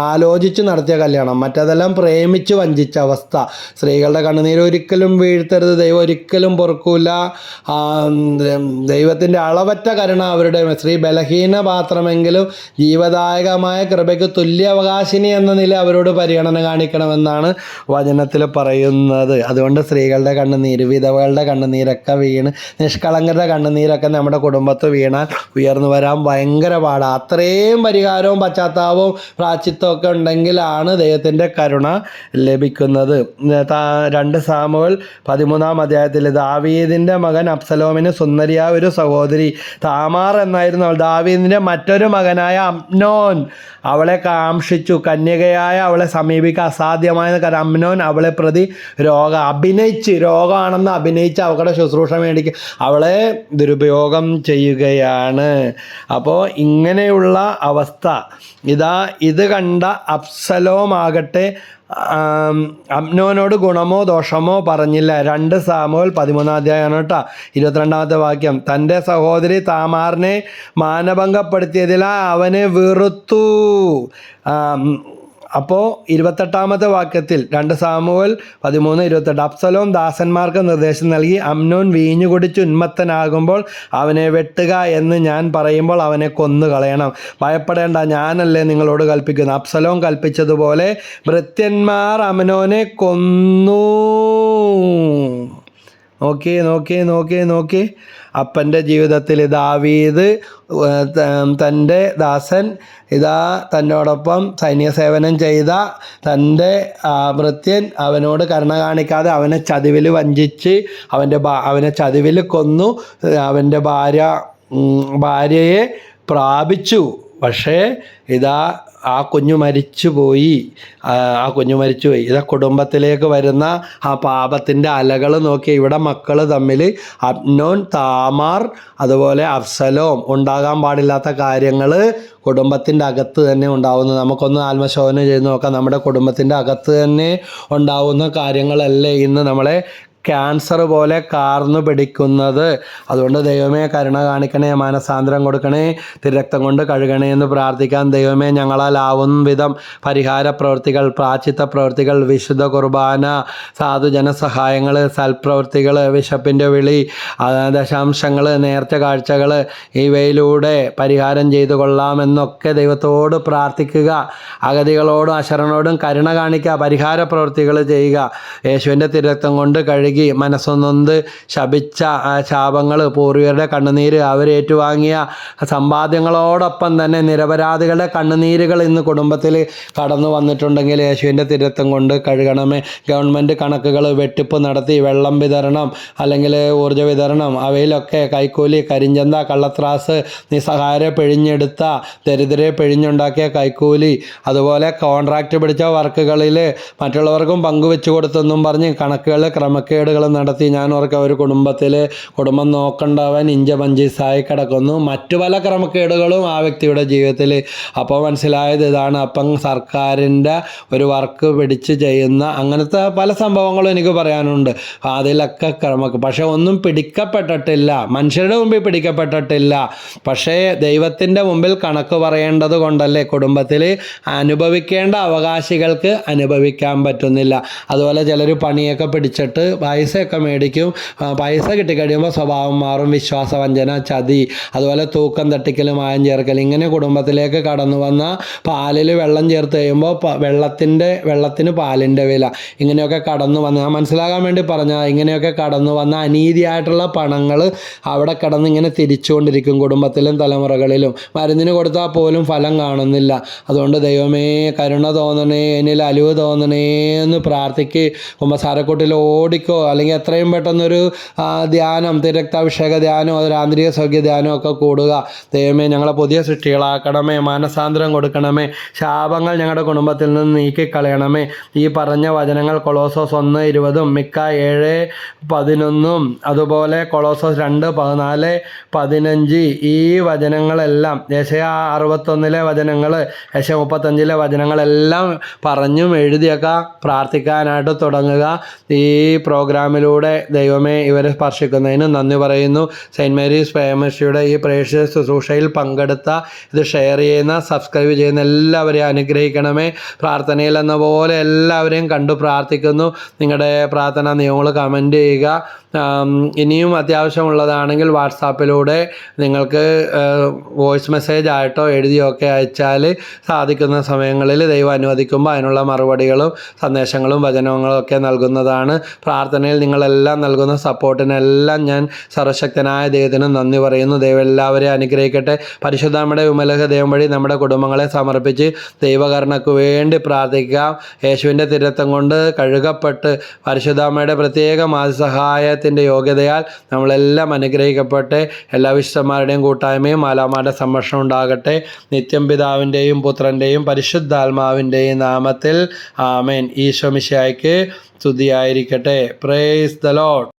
ആലോചിച്ച് നടത്തിയ കല്യാണം, മറ്റതെല്ലാം പ്രേമിച്ച് വഞ്ചിച്ച അവസ്ഥ. സ്ത്രീകളുടെ കണ്ണുനീര് ഒരിക്കലും വീഴ്ത്തരുത്, ദൈവം ഒരിക്കലും പൊറുക്കൂല. ദൈവത്തിൻ്റെ അളവറ്റ കരുണ അവരുടെ സ്ത്രീ ബലഹീന പാത്രമെങ്കിലും ജീവദായകമായ കൃപയ്ക്ക് തുല്യാവകാശിനി എന്ന നില അവരോട് പരിഗണന കാണിക്കണമെന്നാണ് വചനത്തിൽ പറയുന്നത്. അതുകൊണ്ട് സ്ത്രീകളുടെ കണ്ണുനീര്, വിധവകളുടെ കണ്ണുനീരൊക്കെ വീണ്, നിഷ്കളങ്കരുടെ കണ്ണുനീരൊക്കെ നമ്മുടെ കുടുംബത്ത് വീണാൽ ഉയർന്നു വരാൻ ഭയങ്കര പാടാണ്. അത്രയും പരിഹാരവും പശ്ചാത്താപവും പ്രായശ്ചിത്തവും ഒക്കെ ഉണ്ടെങ്കിലാണ് ദൈവത്തിൻ്റെ കരുണ ലഭിക്കുന്നത്. 2 സാമുവേൽ 13-ാം അധ്യായത്തിൽ ദാവീദിൻ്റെ മകൻ അബ്സലോമിന് സുന്ദരിയായ ഒരു സഹോദരി താമാർ എന്നായിരുന്നു അവൾ. ദാവീദിൻ്റെ മറ്റൊരു മകനായ അമ്നോൻ അവളെ കാംക്ഷിച്ചു. കന്യകയായ അവളെ സമീപിക്കുക അസാധ്യമായ കാര്യം. അമ്നോൻ അവളെ പ്രതി രോഗമാണെന്ന് അഭിനയിച്ച് അവളുടെ ശുശ്രൂഷ മേടിക്കുക, അവളെ ദുരുപയോഗം ചെയ്യുകയാണ്. അപ്പോൾ ഇങ്ങനെയുള്ള അവസ്ഥ ഇത് കണ്ട അബ്സലോം ആകട്ടെ അമ്നോനോട് ഗുണമോ ദോഷമോ പറഞ്ഞില്ല. 2 സാമുവേൽ 13-ാം അധ്യായമാണ് കേട്ടോ, 22-ാമത്തെ വാക്യം. തൻ്റെ സഹോദരി താമാറിനെ മാനഭംഗപ്പെടുത്തിയതിനാൽ അവനെ വെറുത്തു. അപ്പോൾ 28-ാമത്തെ വാക്യത്തിൽ 2 സാമുവേൽ 13:28 അബ്സലോം ദാസന്മാർക്ക് നിർദ്ദേശം നൽകി, അമ്നോൻ വീഞ്ഞു കുടിച്ച് ഉന്മത്തനാകുമ്പോൾ അവനെ വെട്ടുക എന്ന് ഞാൻ പറയുമ്പോൾ അവനെ കൊന്നുകളയണം. ഭയപ്പെടേണ്ട, ഞാനല്ലേ നിങ്ങളോട് കൽപ്പിക്കുന്നു. അബ്സലോം കൽപ്പിച്ചതുപോലെ ഭൃത്യന്മാർ അമ്നോനെ കൊന്നു. നോക്കി അപ്പൻ്റെ ജീവിതത്തിൽ ദാവീദ് തൻ്റെ ദാസൻ തന്നോടൊപ്പം സൈന്യ സേവനം ചെയ്ത തൻ്റെ ഭൃത്യൻ അവനോട് കരുണ കാണിക്കാതെ അവനെ ചതിവിൽ വഞ്ചിച്ച് അവനെ ചതിവിൽ കൊന്നു. അവൻ്റെ ഭാര്യയെ പ്രാപിച്ചു. പക്ഷേ ആ കുഞ്ഞു മരിച്ചുപോയി. കുടുംബത്തിലേക്ക് വരുന്ന ആ പാപത്തിൻ്റെ അലകൾ നോക്കി. ഇവിടെ മക്കൾ തമ്മിൽ അമ്നോൻ, താമാർ, അതുപോലെ അബ്സലോം, ഉണ്ടാകാൻ പാടില്ലാത്ത കാര്യങ്ങൾ കുടുംബത്തിൻ്റെ അകത്ത് തന്നെ ഉണ്ടാവുന്നു. നമുക്കൊന്ന് ആത്മശോധന ചെയ്ത് നോക്കാം. നമ്മുടെ കുടുംബത്തിൻ്റെ അകത്ത് തന്നെ ഉണ്ടാവുന്ന കാര്യങ്ങളല്ലേ ഇന്ന് നമ്മളെ ക്യാൻസർ പോലെ കാർന്നു പിടിക്കുന്നത്. അതുകൊണ്ട് ദൈവമേ കരുണ കാണിക്കണേ, മാനസാന്തരം കൊടുക്കണേ, തിരുരക്തം കൊണ്ട് കഴുകണേ എന്ന് പ്രാർത്ഥിക്കാൻ. ദൈവമേ ഞങ്ങളാൽ ആവുന്ന വിധം പരിഹാര പ്രവൃത്തികൾ, പ്രായശ്ചിത്ത പ്രവൃത്തികൾ, വിശുദ്ധ കുർബാന, സാധുജന സഹായങ്ങൾ, സൽപ്രവൃത്തികൾ, വിശപ്പിൻ്റെ വിളി, ദശാംശങ്ങൾ, നേർച്ച കാഴ്ചകൾ, ഇവയിലൂടെ പരിഹാരം ചെയ്തു കൊള്ളാമെന്നൊക്കെ ദൈവത്തോട് പ്രാർത്ഥിക്കുക. അഗതികളോടും അശരണോടും കരുണ കാണിക്കുക, പരിഹാര പ്രവൃത്തികൾ ചെയ്യുക. യേശുവിൻ്റെ തിരുരക്തം കൊണ്ട് കഴുകി മനസ്സൊന്നൊന്ന് ശപിച്ച ശാപങ്ങൾ, പൂർവികരുടെ കണ്ണുനീര്, അവരേറ്റുവാങ്ങിയ സമ്പാദ്യങ്ങളോടൊപ്പം തന്നെ നിരപരാധികളുടെ കണ്ണുനീരുകൾ ഇന്ന് കുടുംബത്തിൽ കടന്നു വന്നിട്ടുണ്ടെങ്കിൽ യേശുവിൻ്റെ തിരുരക്തം കൊണ്ട് കഴുകണമേ. ഗവൺമെൻറ് കണക്കുകൾ വെട്ടിപ്പ് നടത്തി വെള്ളം വിതരണം അല്ലെങ്കിൽ ഊർജ്ജ വിതരണം, അവയിലൊക്കെ കൈക്കൂലി, കരിഞ്ചന്ത, കള്ളത്രാസ്, നിസ്സഹായരെ പിഴിഞ്ഞെടുത്ത, ദരിദ്രരെ പിഴിഞ്ഞുണ്ടാക്കിയ കൈക്കൂലി, അതുപോലെ കോൺട്രാക്റ്റ് പിടിച്ച വർക്കുകളിൽ മറ്റുള്ളവർക്കും പങ്കുവെച്ചു കൊടുത്തെന്നും പറഞ്ഞ് കണക്കുകൾ ക്രമക്കേടുകൾ നടത്തി. ഞാൻ ഓർക്കാം ഒരു കുടുംബം നോക്കേണ്ടവൻ ഇഞ്ച പഞ്ചീസായി കിടക്കുന്നു. മറ്റു പല ക്രമക്കേടുകളും ആ വ്യക്തിയുടെ ജീവിതത്തിൽ. അപ്പോൾ മനസ്സിലായത് ഇതാണ്. അപ്പം സർക്കാരിൻ്റെ ഒരു വർക്ക് പിടിച്ച് ചെയ്യുന്ന അങ്ങനത്തെ പല സംഭവങ്ങളും എനിക്ക് പറയാനുണ്ട്. അതിലൊക്കെ പക്ഷേ ഒന്നും പിടിക്കപ്പെട്ടിട്ടില്ല, മനുഷ്യരുടെ മുമ്പിൽ പിടിക്കപ്പെട്ടിട്ടില്ല. പക്ഷേ ദൈവത്തിൻ്റെ മുമ്പിൽ കണക്ക് പറയേണ്ടത് കൊണ്ടല്ലേ കുടുംബത്തിൽ അനുഭവിക്കേണ്ട അവകാശികൾക്ക് അനുഭവിക്കാൻ പറ്റുന്നില്ല. അതുപോലെ ചിലർ പണിയൊക്കെ പിടിച്ചിട്ട് പൈസയൊക്കെ മേടിക്കും. പൈസ കിട്ടിക്കഴിയുമ്പോൾ സ്വഭാവം മാറും, വിശ്വാസവഞ്ചന, ചതി, അതുപോലെ തൂക്കം തട്ടിക്കൽ, മായം ചേർക്കൽ, ഇങ്ങനെ കുടുംബത്തിലേക്ക് കടന്നു വന്ന പാലിൽ വെള്ളം ചേർത്ത് കഴിയുമ്പോൾ വെള്ളത്തിന് പാലിൻ്റെ വില, ഇങ്ങനെയൊക്കെ കടന്നു വന്ന് ഞാൻ മനസ്സിലാകാൻ വേണ്ടി പറഞ്ഞാൽ ഇങ്ങനെയൊക്കെ കടന്നു വന്ന അനീതിയായിട്ടുള്ള പണങ്ങൾ അവിടെ കിടന്ന് ഇങ്ങനെ തിരിച്ചുകൊണ്ടിരിക്കും കുടുംബത്തിലും തലമുറകളിലും. മരുന്നിന് കൊടുത്താൽ പോലും ഫലം കാണുന്നില്ല. അതുകൊണ്ട് ദൈവമേ കരുണ തോന്നണേ, എന്നിൽ അലിവ് തോന്നണേ എന്ന് പ്രാർത്ഥിക്ക്. കുമ്പസാരക്കൂട്ടിൽ ഓടിക്കോ, അല്ലെങ്കിൽ എത്രയും പെട്ടെന്നൊരു ധ്യാനം, തിരക്താഭിഷേക ധ്യാനം, ഒരു ആന്തരിക സൗഖ്യ ധ്യാനം ഒക്കെ കൂടുക. ദൈവമേ ഞങ്ങളെ പുതിയ സൃഷ്ടികളാക്കണമേ, മാനസാന്തരം കൊടുക്കണമേ, ശാപങ്ങൾ ഞങ്ങളുടെ കുടുംബത്തിൽ നിന്ന് നീക്കിക്കളയണമേ. ഈ പറഞ്ഞ വചനങ്ങൾ കൊളോസോസ് 1:20, മിക്ക 7:11, അതുപോലെ കൊളോസോസ് 2:14-15, ഈ വചനങ്ങളെല്ലാം യെശയ്യാ 61 വചനങ്ങൾ, യെശയ്യാ 35 വചനങ്ങളെല്ലാം പറഞ്ഞും എഴുതിയൊക്കെ പ്രാർത്ഥിക്കാനായിട്ട് തുടങ്ങുക. ഈ പ്രോഗ്രാം പ്രോഗ്രാമിലൂടെ ദൈവമേ ഇവരെ സ്പർശിക്കുന്നതിന് നന്ദി പറയുന്നു. സെയിൻറ്റ് മേരീസ് ഫാമിലിയുടെ ഈ പ്രേക്ഷിത ശുശ്രൂഷയിൽ പങ്കെടുത്ത, ഇത് ഷെയർ ചെയ്യുന്ന, സബ്സ്ക്രൈബ് ചെയ്യുന്ന എല്ലാവരെയും അനുഗ്രഹിക്കണമേ. പ്രാർത്ഥനയിൽ എന്ന പോലെ എല്ലാവരെയും കണ്ടു പ്രാർത്ഥിക്കുന്നു. നിങ്ങളുടെ പ്രാർത്ഥനാ നിയമങ്ങൾ കമൻറ്റ് ചെയ്യുക. ഇനിയും അത്യാവശ്യമുള്ളതാണെങ്കിൽ വാട്സാപ്പിലൂടെ നിങ്ങൾക്ക് വോയിസ് മെസ്സേജ് ആയിട്ടോ എഴുതിയോ ഒക്കെ അയച്ചാൽ സാധിക്കുന്ന സമയങ്ങളിൽ ദൈവം അനുവദിക്കുമ്പോൾ അതിനുള്ള മറുപടികളും സന്ദേശങ്ങളും വചനങ്ങളും ഒക്കെ നൽകുന്നതാണ്. പ്രാർത്ഥനയിൽ നിങ്ങളെല്ലാം നൽകുന്ന സപ്പോർട്ടിനെല്ലാം ഞാൻ സർവശക്തനായ ദൈവത്തിന് നന്ദി പറയുന്നു. ദൈവം എല്ലാവരെയും അനുഗ്രഹിക്കട്ടെ. പരിശുദ്ധമ്മയുടെ വിമലഹ ദൈവം വഴി നമ്മുടെ കുടുംബങ്ങളെ സമർപ്പിച്ച് ദൈവകരുണയ്ക്ക് വേണ്ടി പ്രാർത്ഥിക്കാം. യേശുവിൻ്റെ തിരുരക്തം കൊണ്ട് കഴുകപ്പെട്ട് പരിശുദ്ധമ്മയുടെ പ്രത്യേക സഹായത്തിൻ്റെ യോഗ്യതയാൽ നമ്മളെല്ലാം അനുഗ്രഹിക്കപ്പെട്ട് എല്ലാ വിശുദ്ധന്മാരുടെയും കൂട്ടായ്മയും മാലാമാരുടെ സംരക്ഷണം ഉണ്ടാകട്ടെ. നിത്യം പിതാവിൻ്റെയും പുത്രൻ്റെയും പരിശുദ്ധാത്മാവിൻ്റെയും നാമത്തിൽ ആമേൻ. ഈശോ മിശിഹായ്ക്ക് സ്തുതിയായിരിക്കട്ടെ. Praise the Lord.